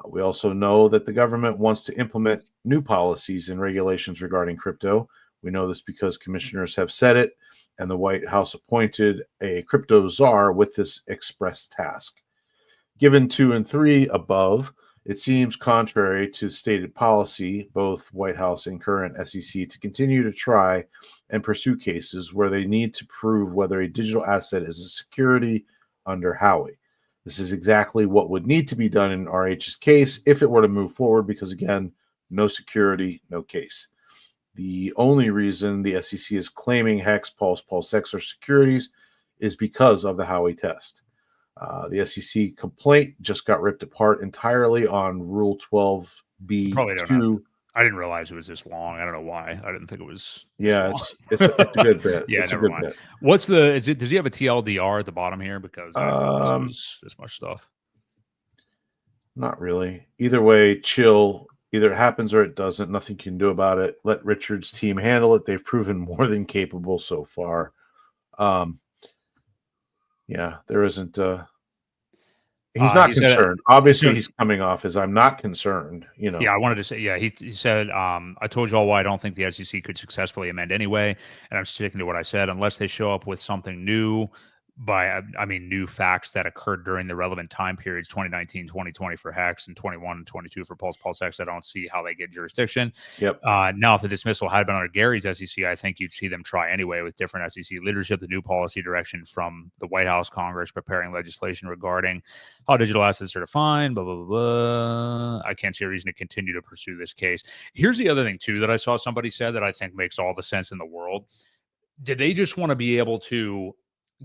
We also know that the government wants to implement new policies and regulations regarding crypto. We know this because commissioners have said it, and the White House appointed a crypto czar with this express task. Given 2 and 3 above, it seems contrary to stated policy, both White House and current SEC, to continue to try and pursue cases where they need to prove whether a digital asset is a security under Howey. This is exactly what would need to be done in RH's case if it were to move forward, because, again, no security, no case. The only reason the SEC is claiming Hex, PulseX are securities is because of the Howey test. The SEC complaint just got ripped apart entirely on Rule 12b-2. I didn't realize it was this long. I don't know why. I didn't think it was. Yeah, it's a good bit. Yeah, it's never a good mind. bit. What's the? Does he have a TLDR at the bottom here? Because I didn't realize it was this much stuff. Not really. Either way, chill. Either it happens or it doesn't. Nothing you can do about it. Let Richard's team handle it. They've proven more than capable so far. Yeah, there isn't. He's not concerned. Obviously, he's coming off as I'm not concerned. Yeah, I wanted to say. Yeah, he said. I told you all why I don't think the SEC could successfully amend anyway, and I'm sticking to what I said. Unless they show up with something new, new facts that occurred during the relevant time periods, 2019, 2020 for Hex, and 21 and 22 for PulseX. I don't see how they get jurisdiction. Yep. Now, if the dismissal had been under Gary's SEC, I think you'd see them try anyway with different SEC leadership, the new policy direction from the White House, Congress preparing legislation regarding how digital assets are defined, blah, blah, blah, blah. I can't see a reason to continue to pursue this case. Here's the other thing, too, that I saw somebody said that I think makes all the sense in the world. Did they just want to be able to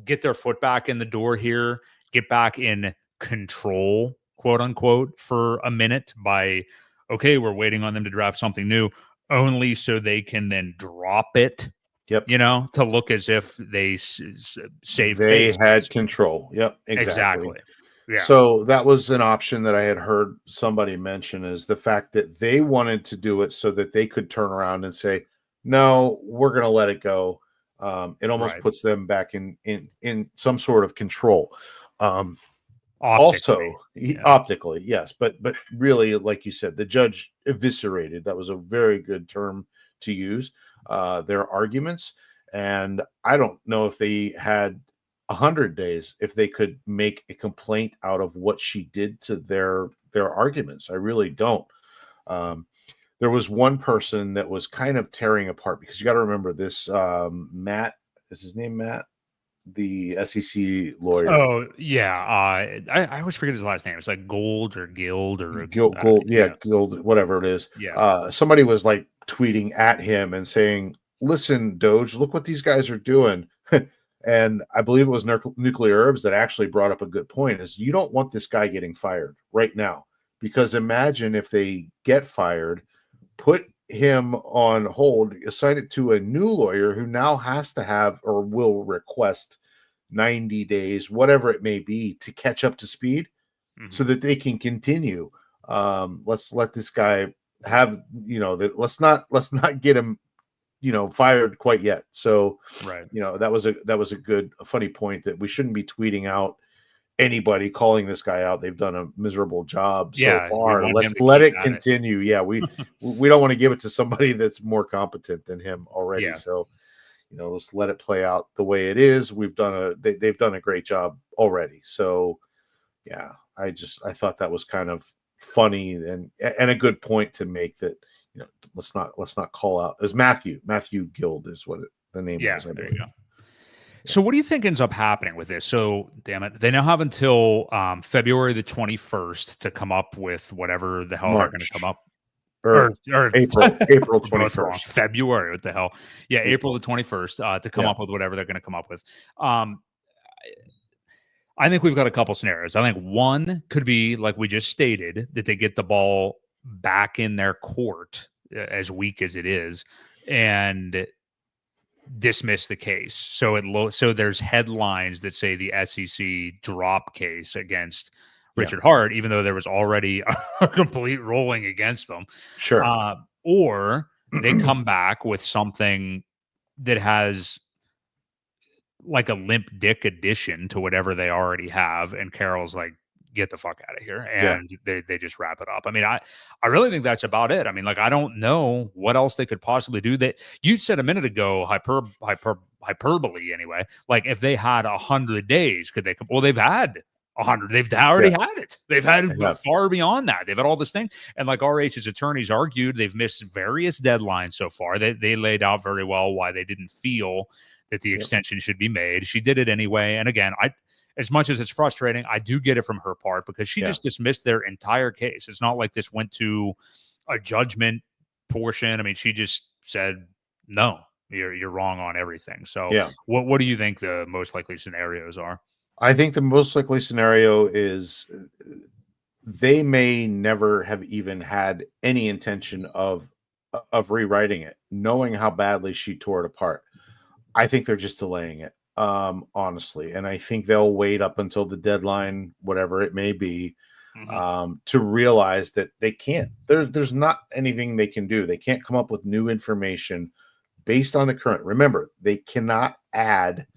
get their foot back in the door here, get back in control, quote unquote, for a minute by, okay, we're waiting on them to draft something new, only so they can then drop it, to look as if they saved They face. had control. Yep, exactly. Yeah. So that was an option that I had heard somebody mention, is the fact that they wanted to do it so that they could turn around and say, no, we're going to let it go. It almost puts them back in some sort of control. Optically, yes, but really, like you said, the judge eviscerated. That was a very good term to use. Their arguments, and I don't know if they had 100 days if they could make a complaint out of what she did to their arguments. I really don't. There was one person that was kind of tearing apart, because you got to remember this. Matt, is his name Matt? The SEC lawyer. Oh yeah, I always forget his last name. It's like Gold or Guild or Gold, Gold, whatever it is. Yeah. Somebody was like tweeting at him and saying, "Listen, Doge, look what these guys are doing." And I believe it was Nuclear Herbs that actually brought up a good point: is you don't want this guy getting fired right now, because imagine if they get fired, put him on hold, assign it to a new lawyer who now has to have or will request 90 days, whatever it may be, to catch up to speed, so that they can continue. Let's let this guy have, let's not get him, fired quite yet. So, right. That was a funny point, that we shouldn't be tweeting out anybody calling this guy out. They've done a miserable job so far. Let's let it continue. Yeah, we don't want to give it to somebody that's more competent than him already. Yeah. So, let's let it play out the way it is. They've done a great job already. So, yeah, I thought that was kind of funny and a good point to make, that let's not call out as Matthew Guild is what the name is. There you go. So what do you think ends up happening with this? So, damn it, they now have until February the 21st to come up with whatever the hell they're going to come up. Or April 21st. February, what the hell? Yeah, April the 21st to come up with whatever they're going to come up with. I think we've got a couple scenarios. I think one could be, like we just stated, that they get the ball back in their court, as weak as it is, and dismiss the case. So there's headlines that say the SEC drop case against Richard Hart, even though there was already a complete rolling against them. Sure. Or they come back with something that has like a limp dick addition to whatever they already have, and Carol's like, get the fuck out of here, and they just wrap it up. I mean, I really think that's about it. I mean, like, I don't know what else they could possibly do. That you said a minute ago, hyperbole anyway. Like, if they had 100 days, could they? Well, they've had 100. They've already had it. They've had far beyond that. They've had all this thing, and like RH's attorneys argued, they've missed various deadlines so far. They laid out very well why they didn't feel that the extension should be made. She did it anyway, and again, as much as it's frustrating, I do get it from her part, because she just dismissed their entire case. It's not like this went to a judgment portion. I mean, she just said, no, you're wrong on everything. So what do you think the most likely scenarios are? I think the most likely scenario is they may never have even had any intention of rewriting it, knowing how badly she tore it apart. I think they're just delaying it. Honestly, and I think they'll wait up until the deadline, whatever it may be, to realize that they can't. There's not anything they can do. They can't come up with new information based on the current. Remember, they cannot add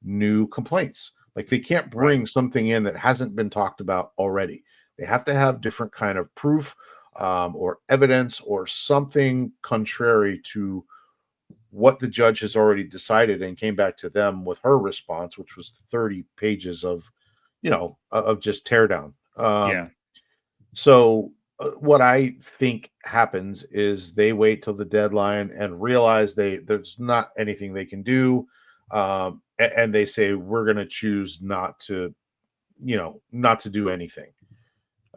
new complaints. Like, they can't bring something in that hasn't been talked about already. They have to have different kind of proof or evidence or something contrary to what the judge has already decided, and came back to them with her response, which was 30 pages of just teardown. So what I think happens is they wait till the deadline and realize there's not anything they can do. And they say, we're going to choose not to do anything.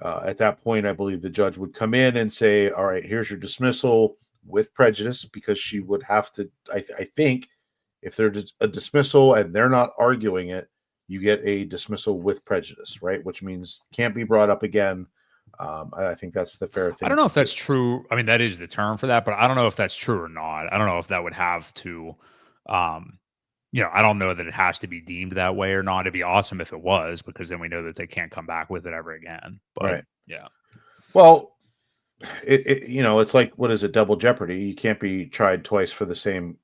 At that point, I believe the judge would come in and say, all right, here's your dismissal with prejudice, because she would have to, I think, if there's a dismissal and they're not arguing it, you get a dismissal with prejudice, right? Which means can't be brought up again. I think that's the fair thing. I don't know if that's true. I mean, that is the term for that, but I don't know if that's true or not. I don't know if that would have to, I don't know that it has to be deemed that way or not. It'd be awesome if it was, because then we know that they can't come back with it ever again. But well, it's like, what is it? Double jeopardy. You can't be tried twice for the same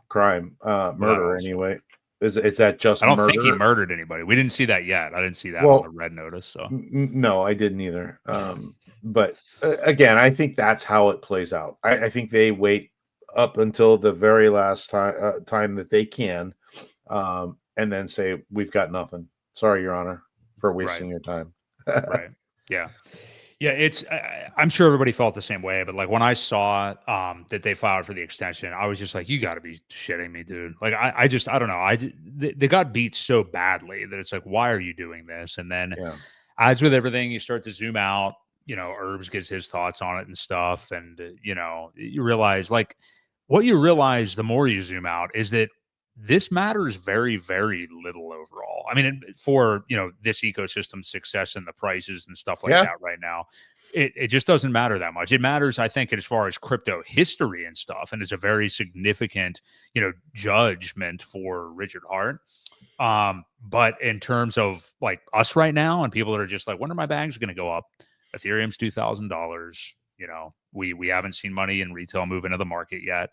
crime, murder anyway. Is that just? I don't murder? think he murdered anybody. We didn't see that yet. I didn't see that on the red notice. So no, I didn't either. But again, I think that's how it plays out. I think they wait up until the very last time that they can, and then say, we've got nothing. Sorry, Your Honor, for wasting your time. Right. Yeah. Yeah, I'm sure everybody felt the same way, but like when I saw that they filed for the extension, I was just like, you got to be shitting me, dude. Like I don't know. They got beat so badly that it's like, why are you doing this? And then as with everything, you start to zoom out, Herbs gives his thoughts on it and stuff. And, you realize what you realize the more you zoom out is that this matters very, very little overall. I mean, for, this ecosystem's success and the prices and stuff like that right now, it just doesn't matter that much. It matters, I think, as far as crypto history and stuff, and it's a very significant, judgment for Richard Hart. But in terms of like us right now and people that are just like, when are my bags going to go up? Ethereum's $2,000. We haven't seen money in retail move into the market yet.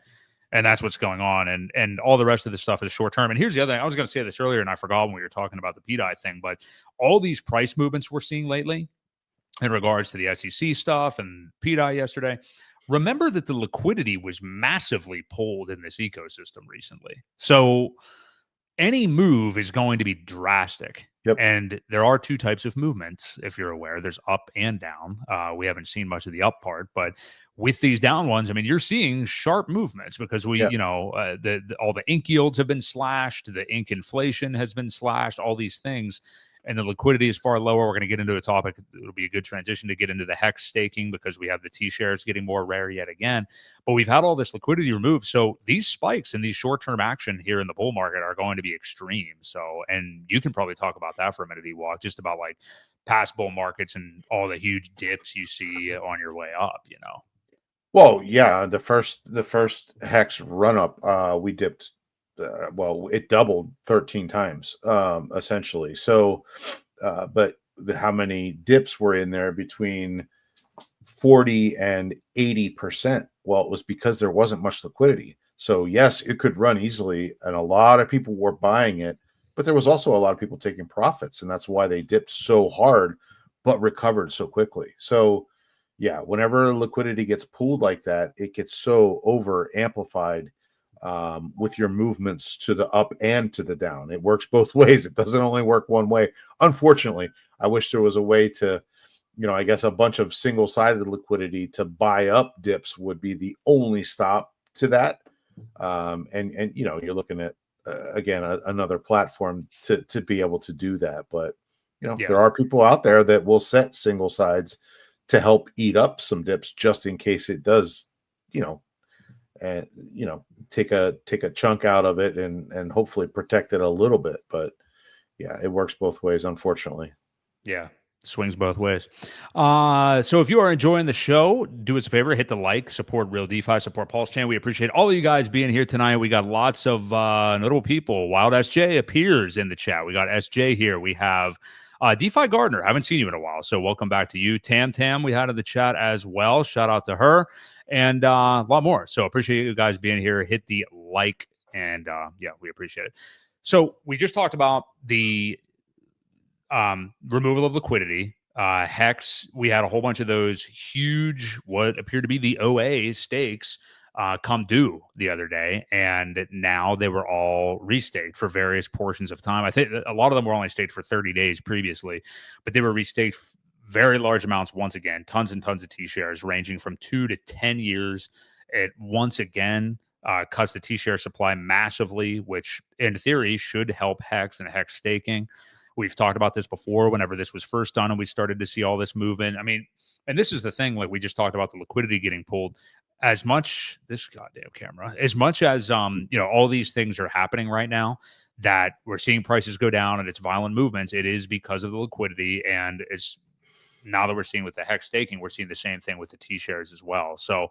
And that's what's going on. And all the rest of the stuff is short term. And here's the other thing. I was going to say this earlier, and I forgot when we were talking about the pDAI thing, but all these price movements we're seeing lately in regards to the SEC stuff and pDAI yesterday, remember that the liquidity was massively pulled in this ecosystem recently. So any move is going to be drastic. And there are two types of movements, if you're aware. There's up and down. We haven't seen much of the up part, but with these down ones, I mean, you're seeing sharp movements because all the ink yields have been slashed, the ink inflation has been slashed, all these things. And the liquidity is far lower. We're going to get into a topic. It'll be a good transition to get into the HEX staking because we have the T-shares getting more rare yet again. But we've had all this liquidity removed. So these spikes and these short-term action here in the bull market are going to be extreme. So, and you can probably talk about that for a minute, Ewok, just about like past bull markets and all the huge dips you see on your way up, Well, yeah, the first HEX run-up, we dipped. It doubled 13 times, essentially. So, but how many dips were in there between 40 and 80%? Well, it was because there wasn't much liquidity. So yes, it could run easily, and a lot of people were buying it, but there was also a lot of people taking profits, and that's why they dipped so hard, but recovered so quickly. So yeah, whenever liquidity gets pooled like that, it gets so over amplified with your movements to the up and to the down. It works both ways. It doesn't only work one way. Unfortunately, I wish there was a way to, I guess a bunch of single-sided liquidity to buy up dips would be the only stop to that. And you're looking at again another platform to be able to do that. But there are people out there that will set single sides to help eat up some dips just in case it does, and take a chunk out of it and hopefully protect it a little bit. But yeah, it works both ways, unfortunately. Yeah, swings both ways. So if you are enjoying the show, do us a favor, hit the like, support Real DeFi, support PulseChain. We appreciate all of you guys being here tonight. We got lots of notable people. Wild SJ appears in the chat. We got SJ here. We have DeFi Gardner. Haven't seen you in a while, so welcome back to you. Tam we had in the chat as well. Shout out to her. And a lot more. So appreciate you guys being here. Hit the like, and we appreciate it. So we just talked about the removal of liquidity. HEX, we had a whole bunch of those huge, what appeared to be the OA stakes come due the other day, and now they were all restaked for various portions of time. I think a lot of them were only staked for 30 days previously, but they were restaked very large amounts once again, tons and tons of T-shares ranging from 2 to 10 years. It once again cuts the T-share supply massively, which in theory should help HEX and HEX staking. We've talked about this before whenever this was first done and we started to see all this movement. I mean, and this is the thing, like we just talked about the liquidity getting pulled. As much, this goddamn camera, as much as, all these things are happening right now, that we're seeing prices go down and it's violent movements, it is because of the liquidity. And it's now that we're seeing with the HEX staking, we're seeing the same thing with the T-shares as well. So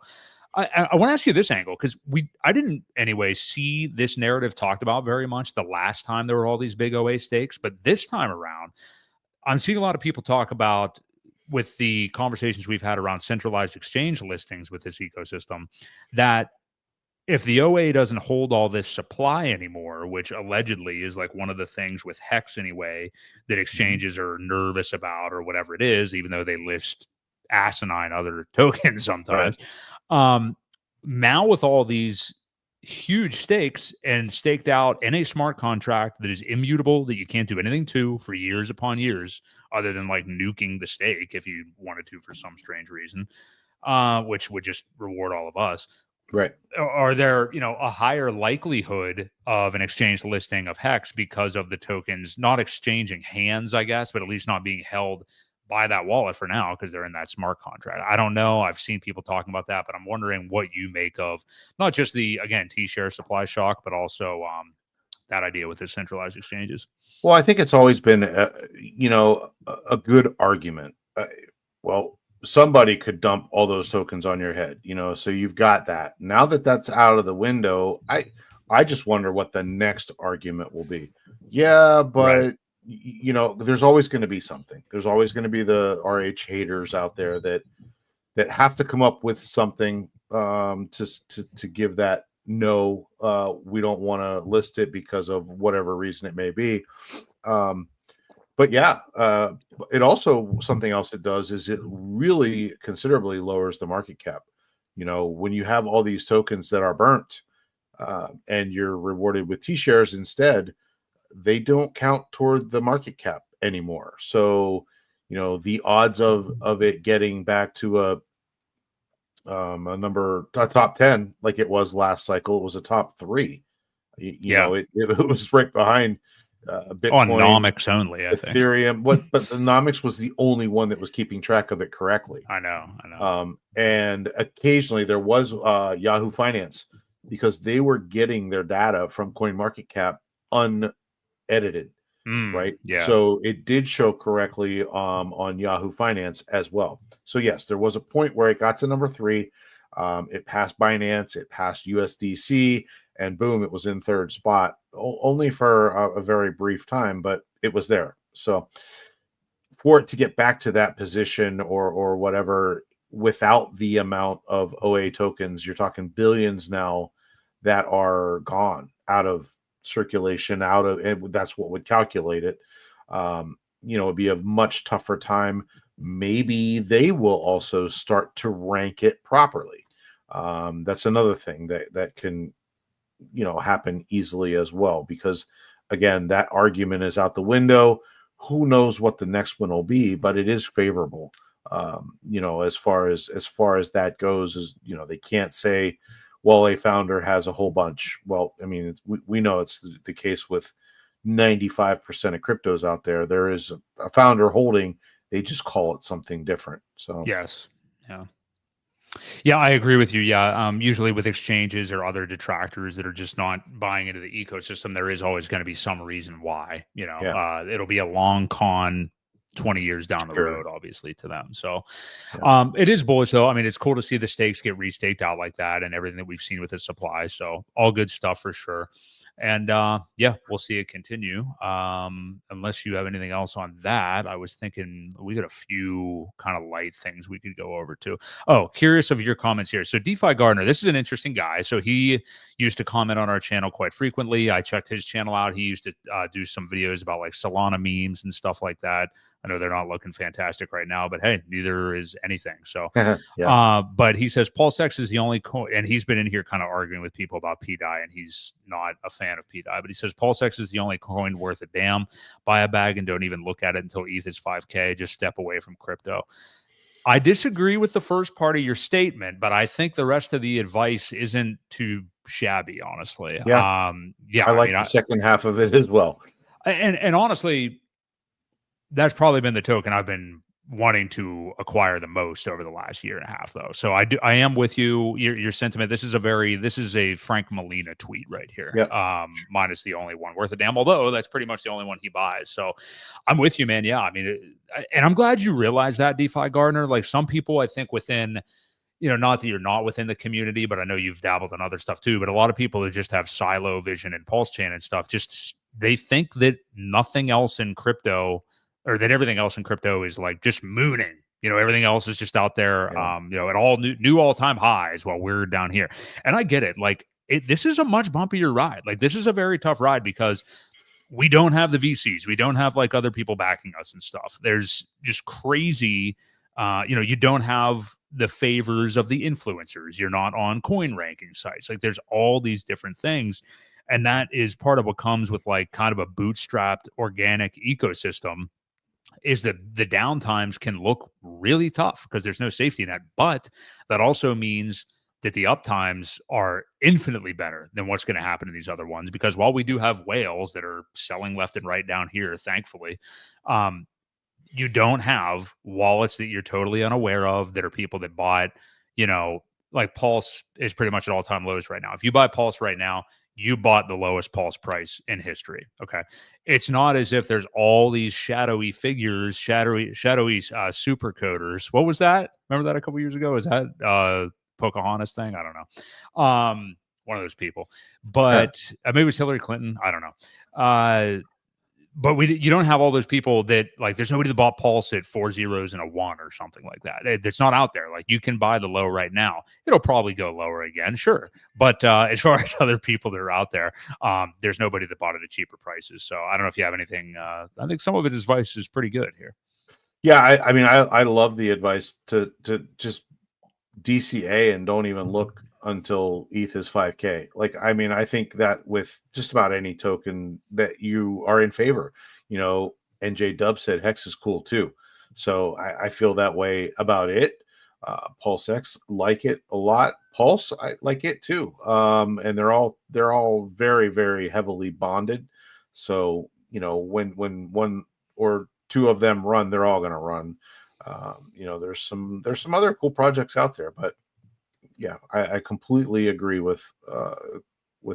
I want to ask you this angle, because I didn't anyway see this narrative talked about very much the last time there were all these big OA stakes, but this time around, I'm seeing a lot of people talk about, with the conversations we've had around centralized exchange listings with this ecosystem, that if the OA doesn't hold all this supply anymore, which allegedly is like one of the things with HEX anyway, that exchanges are nervous about or whatever it is, even though they list asinine other tokens sometimes. Right. Now with all these huge stakes and staked out in a smart contract that is immutable, that you can't do anything to for years upon years, other than like nuking the stake if you wanted to for some strange reason, which would just reward all of us. Right. Are there, a higher likelihood of an exchange listing of Hex because of the tokens not exchanging hands, I guess, but at least not being held by that wallet for now because they're in that smart contract? I don't know. I've seen people talking about that, but I'm wondering what you make of not just the, again, T-share supply shock, but also that idea with the centralized exchanges. Well, I think it's always been, a good argument. Well, somebody could dump all those tokens on your head, so you've got that. Now that that's out of the window, I just wonder what the next argument will be. Yeah, but Right. There's always going to be something. There's always going to be the RH haters out there that have to come up with something to give that no, we don't want to list it because of whatever reason it may be. But yeah, it also, something else it does is it really considerably lowers the market cap. When you have all these tokens that are burnt and you're rewarded with T-shares instead, they don't count toward the market cap anymore. So, the odds of it getting back to a top 10 like it was last cycle, it was a top 3. It was right behind Bitcoin, on Nomics only, I think. Ethereum. But the Nomics was the only one that was keeping track of it correctly. I know. And occasionally there was Yahoo Finance, because they were getting their data from CoinMarketCap unedited, right? Yeah. So it did show correctly on Yahoo Finance as well. So yes, there was a point where it got to number 3. It passed Binance, it passed USDC, and boom, it was in third spot, only for a very brief time, but it was there. So for it to get back to that position or whatever, without the amount of OA tokens, you're talking billions now that are gone out of circulation, and that's what would calculate it. It'd be a much tougher time. Maybe they will also start to rank it properly. That's another thing that can happen easily as well, because again, that argument is out the window. Who knows what the next one will be, but it is favorable. As far as that goes, is they can't say, well, a founder has a whole bunch. Well, I mean, we know it's the case with 95% of cryptos out there. There is a founder holding, they just call it something different. So yes. Yeah, I agree with you. Yeah, usually with exchanges or other detractors that are just not buying into the ecosystem, there is always going to be some reason why. It'll be a long con 20 years down the road, obviously, to them. So it is bullish, though. I mean, it's cool to see the stakes get restaked out like that and everything that we've seen with the supply. So all good stuff for sure. And we'll see it continue. Unless you have anything else on that, I was thinking we got a few kind of light things we could go over to. Oh, curious of your comments here. So DeFi Gardener, this is an interesting guy. So he used to comment on our channel quite frequently. I checked his channel out. He used to do some videos about like Solana memes and stuff like that. I know they're not looking fantastic right now, but hey, neither is anything. So, but he says PulseX is the only coin, and he's been in here kind of arguing with people about pDAI, and he's not a fan of pDAI, but he says PulseX is the only coin worth a damn. Buy a bag and don't even look at it until ETH is 5K. Just step away from crypto. I disagree with the first part of your statement, but I think the rest of the advice isn't too shabby, honestly. I like the second half of it as well. And honestly, that's probably been the token I've been wanting to acquire the most over the last year and a half, though. So I am with you. Your sentiment. This is a Frank Molina tweet right here. Minus the only one worth a damn. Although that's pretty much the only one he buys. So I'm with you, man. Yeah, I mean, and I'm glad you realized that, DeFi Gardener. Like some people, I think within, not that you're not within the community, but I know you've dabbled in other stuff too. But a lot of people that just have silo vision and PulseChain and stuff, just they think that nothing else in crypto, or that everything else in crypto is like just mooning. Everything else is just out there, at all new all-time highs while we're down here. And I get it. Like this is a much bumpier ride. Like this is a very tough ride because we don't have the VCs. We don't have like other people backing us and stuff. There's just crazy You don't have the favors of the influencers. You're not on coin ranking sites. Like there's all these different things. And that is part of what comes with like kind of a bootstrapped organic ecosystem, is that the downtimes can look really tough because there's no safety net. But that also means that the uptimes are infinitely better than what's going to happen in these other ones. Because while we do have whales that are selling left and right down here, thankfully, you don't have wallets that you're totally unaware of that are people that bought, like Pulse is pretty much at all-time lows right now. If you buy Pulse right now, you bought the lowest Pulse price in history. Okay. It's not as if there's all these shadowy figures, shadowy super coders. What was that? Remember that a couple years ago? Is that Pocahontas thing? I don't know. One of those people, but maybe it was Hillary Clinton. I don't know. But you don't have all those people that like, there's nobody that bought Pulse at 4 zeros and a 1 or something like that. It's not out there. Like you can buy the low right now. It'll probably go lower again. Sure. But as far as other people that are out there, there's nobody that bought it at cheaper prices. So I don't know if you have anything. I think some of his advice is pretty good here. Yeah. I love the advice to just DCA and don't even look until ETH is 5K. I think that with just about any token that you are in favor, NJ Dub said Hex is cool too. So I feel that way about it. PulseX like it a lot. Pulse, I like it too. And they're all very, very heavily bonded. So, when one or two of them run, they're all going to run. There's some other cool projects out there, but yeah, I completely agree with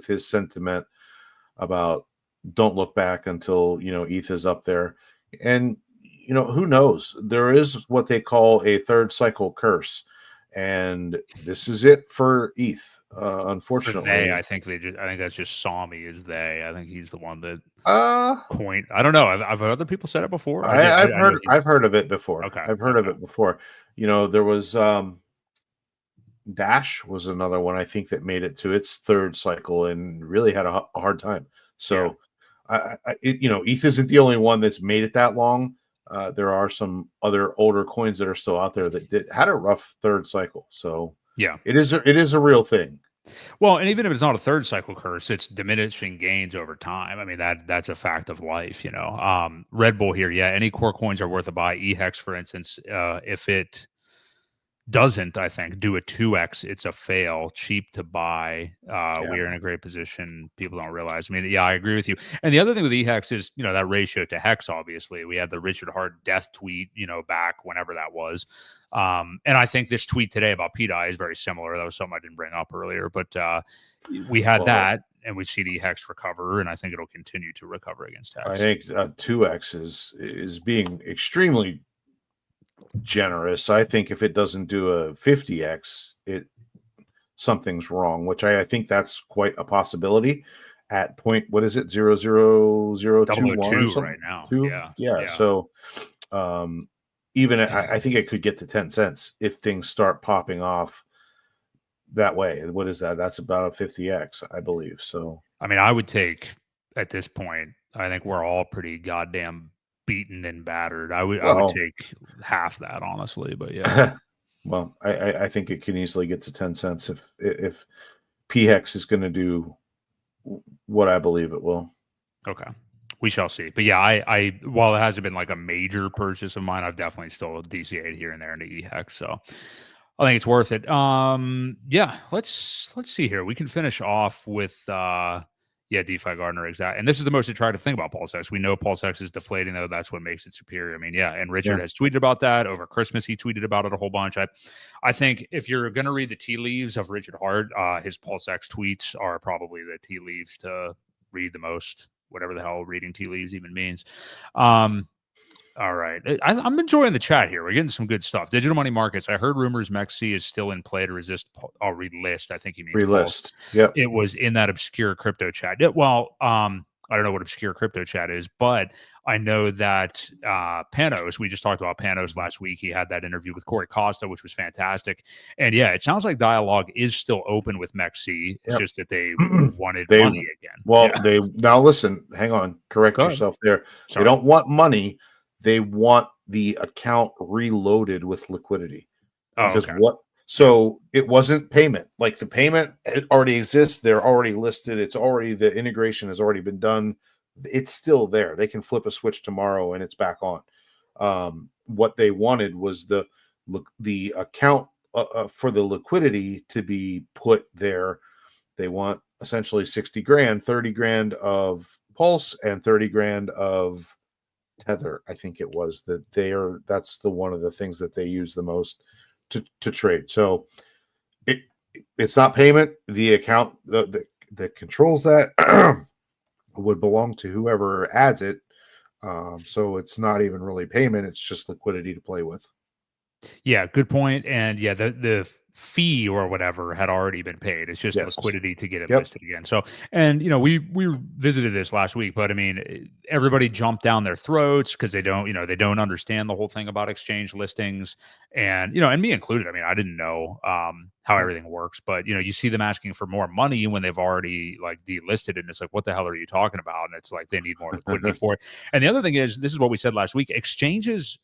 his sentiment about don't look back until ETH is up there. And who knows? There is what they call a third cycle curse, and this is it for ETH. Unfortunately, I think that's just Sami is they. I think he's the one that coined. I don't know. I've heard other people said it before. I've heard of it before. Okay, I've heard of it before. There was Dash was another one I think that made it to its third cycle and really had a hard time. So, ETH isn't the only one that's made it that long. There are some other older coins that are still out there that had a rough third cycle. So, yeah, it is a real thing. Well, and even if it's not a third cycle curse, it's diminishing gains over time. I mean, that's a fact of life, Red Bull here, any core coins are worth a buy. EHEX, for instance, if it doesn't, I think, do a 2x, it's a fail. Cheap to buy. We're in a great position. People don't realize. I mean, I agree with you. And the other thing with EHEX is, that ratio to Hex, obviously. We had the Richard Hart death tweet, back whenever that was. And I think this tweet today about pDAI is very similar. That was something I didn't bring up earlier, but we had that, and we see the Hex recover, and I think it'll continue to recover against Hex. I think 2x is being extremely generous. I think if it doesn't do a 50x, something's wrong, which I think that's quite a possibility at point, what is it, 0.00021 right now. Yeah. So even I think it could get to 10 cents if things start popping off that way. What is that? That's about a 50x, I believe. So I mean, I would take at this point, I think we're all pretty goddamn beaten and battered. I would take half that, honestly, but yeah. Well, I think it can easily get to 10 cents if PHEX is going to do what I believe it will. Okay. We shall see. But yeah, I while it hasn't been like a major purchase of mine, I've definitely still DCA'd here and there into EHEX. So I think it's worth it. Yeah, let's see here. We can finish off with DeFi Gardener, exactly. And this is the most attractive thing about PulseX. We know PulseX is deflating, though. That's what makes it superior. I mean, and Richard has tweeted about that. Over Christmas, he tweeted about it a whole bunch. I think if you're going to read the tea leaves of Richard Hart, his PulseX tweets are probably the tea leaves to read the most, whatever the hell reading tea leaves even means. All right. I'm enjoying the chat here. We're getting some good stuff. Digital money markets. I heard rumors MEXC is still in play to relist. I think he means relist. Yeah. It was in that obscure crypto chat. Well, I don't know what obscure crypto chat is, but I know that Panos, we just talked about Panos last week. He had that interview with Corey Costa, which was fantastic. And it sounds like dialogue is still open with MEXC. It's just that they wanted money again. Well, now listen, hang on, correct yourself there. Sorry. They don't want money. They want the account reloaded with liquidity. Oh, Because okay. so it wasn't payment. Like the payment already exists. They're already listed. It's already, the integration has already been done. It's still there. They can flip a switch tomorrow and it's back on. What they wanted was the account for the liquidity to be put there. They want essentially 60 grand, 30 grand of Pulse and 30 grand of Tether. I think it was that's one of the things that they use the most to trade. So it's not payment. The account that controls that would belong to whoever adds it. So it's not even really payment. It's just liquidity to play with. Yeah, good point. And yeah, the fee or whatever had already been paid. It's just Yes. liquidity to get it Yep. listed again. So, and we visited this last week, but I mean, everybody jumped down their throats because they don't understand the whole thing about exchange listings, and and me included. I mean, I didn't know how everything works, but you see them asking for more money when they've already like delisted, and it's like, what the hell are you talking about? And it's like they need more liquidity for it. And the other thing is, this is what we said last week: exchanges.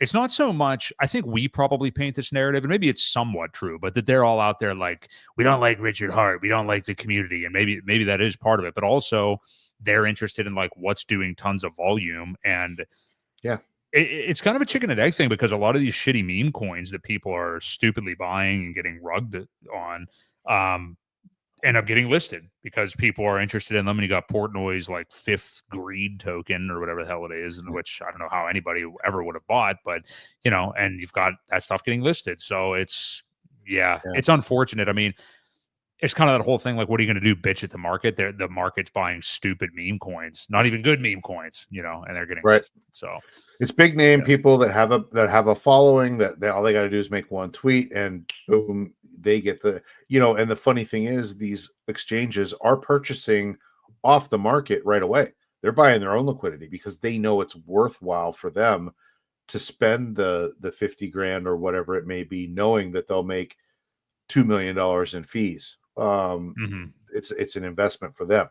It's not so much, I think we probably paint this narrative, and maybe it's somewhat true, but that they're all out there like, we don't like Richard Hart, we don't like the community, and maybe that is part of it, but also they're interested in like what's doing tons of volume, and it's kind of a chicken and egg thing because a lot of these shitty meme coins that people are stupidly buying and getting rugged on, end up getting listed because people are interested in them. And you got Portnoy's like fifth greed token or whatever the hell it is, in which I don't know how anybody ever would have bought, but and you've got that stuff getting listed. So it's unfortunate. I mean, it's kind of that whole thing. Like, what are you going to do? Bitch at the market? The market's buying stupid meme coins, not even good meme coins, and they're getting right. listed. So it's big name people that have a following that all they got to do is make one tweet and boom, they get the and the funny thing is these exchanges are purchasing off the market right away. They're buying their own liquidity because they know it's worthwhile for them to spend the 50 grand or whatever it may be, knowing that they'll make $2 million in fees. It's an investment for them.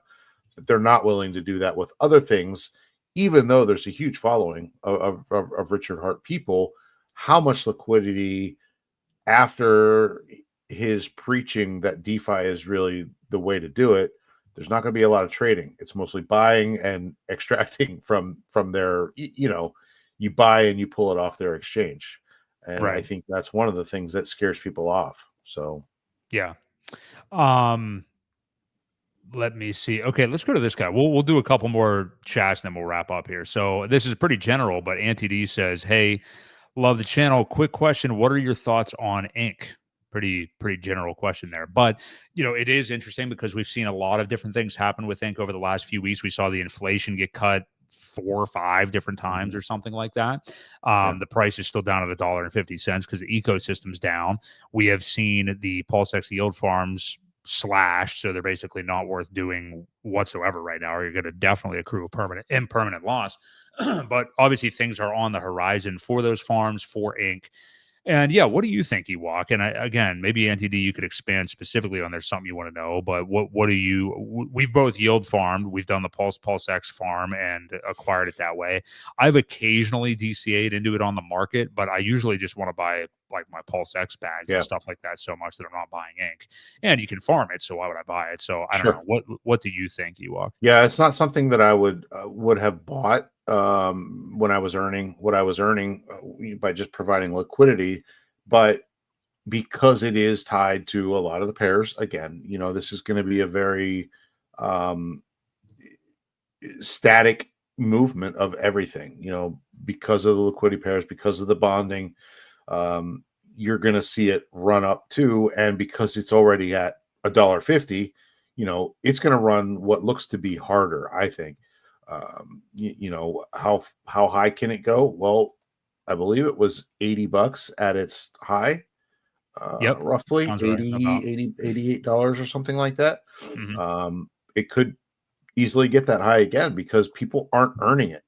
But they're not willing to do that with other things, even though there's a huge following of Richard Hart people. How much liquidity after his preaching that DeFi is really the way to do it? There's not going to be a lot of trading. It's mostly buying and extracting from their, you buy and you pull it off their exchange. And I think that's one of the things that scares people off. So, yeah. Let me see. Okay, let's go to this guy. We'll do a couple more chats, and then we'll wrap up here. So this is pretty general, but Auntie D says, "Hey, love the channel. Quick question: what are your thoughts on Ink?" Pretty general question there, but it is interesting because we've seen a lot of different things happen with Ink over the last few weeks. We saw the inflation get cut 4 or 5 different times or something like that. The price is still down at $1.50 because the ecosystem's down. We have seen the PulseX yield farms slashed, so they're basically not worth doing whatsoever right now, or you're going to definitely accrue a impermanent loss. But obviously things are on the horizon for those farms, for Ink. And yeah, what do you think, Ewok? And again, maybe NTD, you could expand specifically on there's something you want to know, but what do you, we've both yield farmed. We've done the PulseX farm and acquired it that way. I've occasionally DCA'd into it on the market, but I usually just want to buy like my PulseX bags and stuff like that so much that I'm not buying Ink. And you can farm it, so why would I buy it? So I don't know. What do you think, Ewok? Yeah, it's not something that I would have bought when I was earning what I was earning by just providing liquidity, but because it is tied to a lot of the pairs, again, this is going to be a very static movement of everything, because of the liquidity pairs, because of the bonding, you're going to see it run up too. And because it's already at $1.50, it's going to run what looks to be harder, I think. How high can it go? Well, I believe it was $80 at its high, roughly $88 or something like that. It could easily get that high again because people aren't earning it.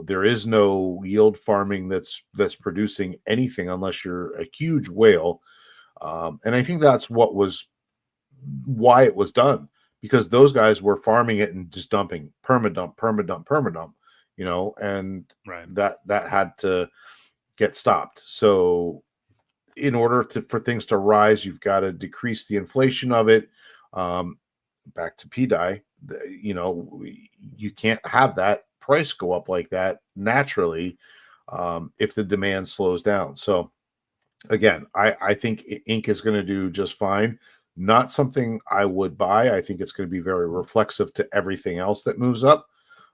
There is no yield farming that's producing anything unless you're a huge whale. And I think that's why it was done, because those guys were farming it and just dumping permadump. and Right. that had to get stopped. So in order for things to rise, you've got to decrease the inflation of it. Back to pDAI, you can't have that price go up like that naturally if the demand slows down. So again, I think ink is going to do just fine. Not something I would buy. I think it's going to be very reflexive to everything else that moves up.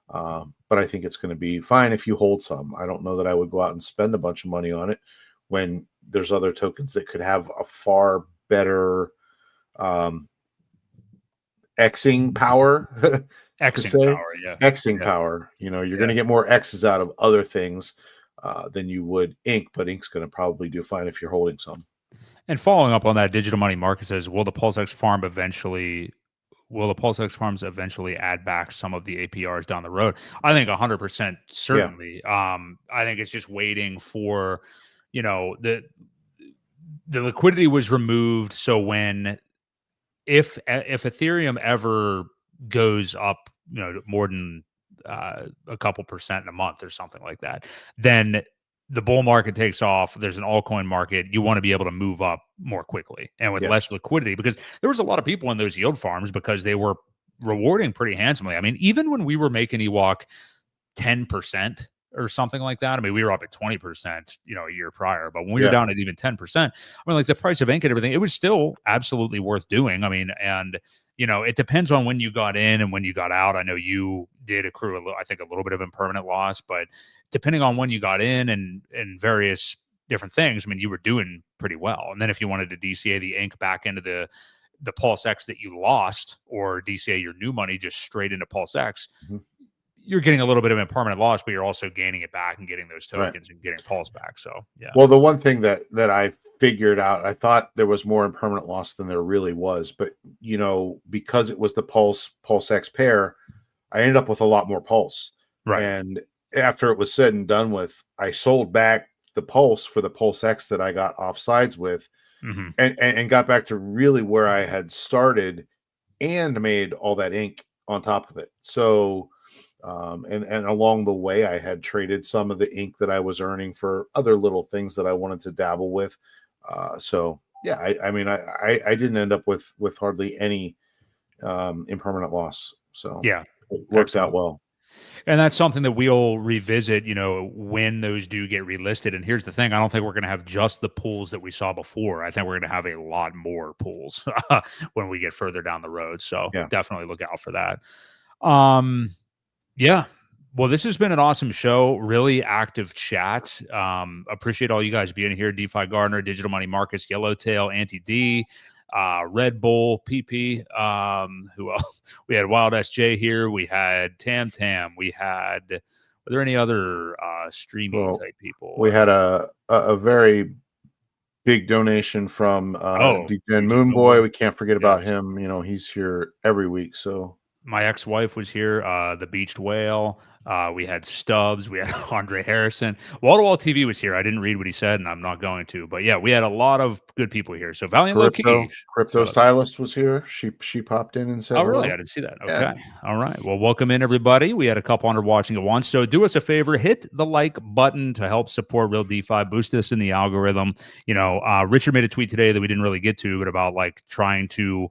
But I think it's going to be fine if you hold some. I don't know that I would go out and spend a bunch of money on it when there's other tokens that could have a far better Xing power. Xing power, yeah. Xing power. You're going to get more X's out of other things than you would ink, but ink's going to probably do fine if you're holding some. And following up on that, Digital Money Market says, will the PulseX farms eventually add back some of the APRs down the road? I think 100% certainly. Yeah. I think it's just waiting for, the liquidity was removed. So if Ethereum ever goes up, more than a couple percent in a month or something like that, then the bull market takes off. There's an altcoin market. You want to be able to move up more quickly and with less liquidity, because there was a lot of people in those yield farms because they were rewarding pretty handsomely. I mean, even when we were making EWOC 10% or something like that, I mean, we were up at 20%, a year prior, but when we were down at even 10%, I mean, like the price of ink and everything, it was still absolutely worth doing. I mean, and it depends on when you got in and when you got out. I know you did accrue a little bit of impermanent loss, but depending on when you got in and various different things, I mean, you were doing pretty well. And then if you wanted to DCA the ink back into the PulseX that you lost, or DCA your new money just straight into PulseX, you're getting a little bit of impermanent loss, but you're also gaining it back and getting those tokens and getting Pulse back. So, yeah. Well, the one thing that I figured out, I thought there was more impermanent loss than there really was, but because it was the PulseX pair, I ended up with a lot more Pulse. Right. And after it was said and done with, I sold back the Pulse for the PulseX that I got offsides with, and got back to really where I had started and made all that ink on top of it. So, and along the way, I had traded some of the ink that I was earning for other little things that I wanted to dabble with. So yeah, I mean, I didn't end up with hardly any impermanent loss. So yeah, it works out well. And that's something that we'll revisit, when those do get relisted. And here's the thing, I don't think we're going to have just the pools that we saw before. I think we're going to have a lot more pools when we get further down the road. So definitely look out for that. Yeah. Well, this has been an awesome show. Really active chat. Appreciate all you guys being here. DeFi Gardener, Digital Money Markets, Yellowtail, Anti-D, Red Bull, PP. Who else? We had Wild SJ here. We had Tam. We had, were there any other streaming type people? We had a very big donation from DJ Moonboy. We can't forget about him. He's here every week. So my ex-wife was here, the Beached Whale. We had Stubbs. We had Andre Harrison. Wall-to-Wall TV was here. I didn't read what he said, and I'm not going to. But yeah, we had a lot of good people here. So Valiant Low Key. Crypto Stylist was here. She popped in and said, "Oh, really? I didn't see that." Okay. Yeah. All right. Well, welcome in, everybody. We had a couple hundred watching at once. So do us a favor. Hit the like button to help support Real DeFi. Boost us in the algorithm. Richard made a tweet today that we didn't really get to, but about trying to,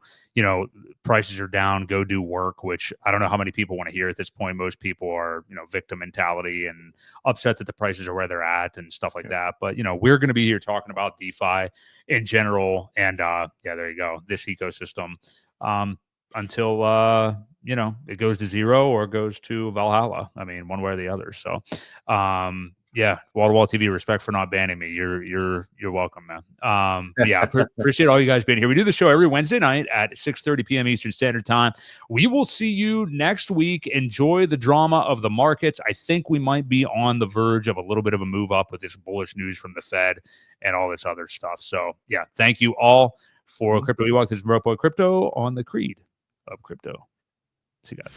prices are down, go do work, which I don't know how many people want to hear at this point. Most people are, victim mentality and upset that the prices are where they're at and stuff like that. But, we're going to be here talking about DeFi in general. And there you go. This ecosystem until, it goes to zero or goes to Valhalla. I mean, one way or the other. So, Wall-to-Wall TV, respect for not banning me. You're welcome, man. Appreciate all you guys being here. We do the show every Wednesday night at 6:30 p.m. Eastern Standard Time. We will see you next week. Enjoy the drama of the markets. I think we might be on the verge of a little bit of a move up with this bullish news from the Fed and all this other stuff. So, thank you all for Crypto EWOC. This is Broke Boy Crypto on the Creed of Crypto. See you guys.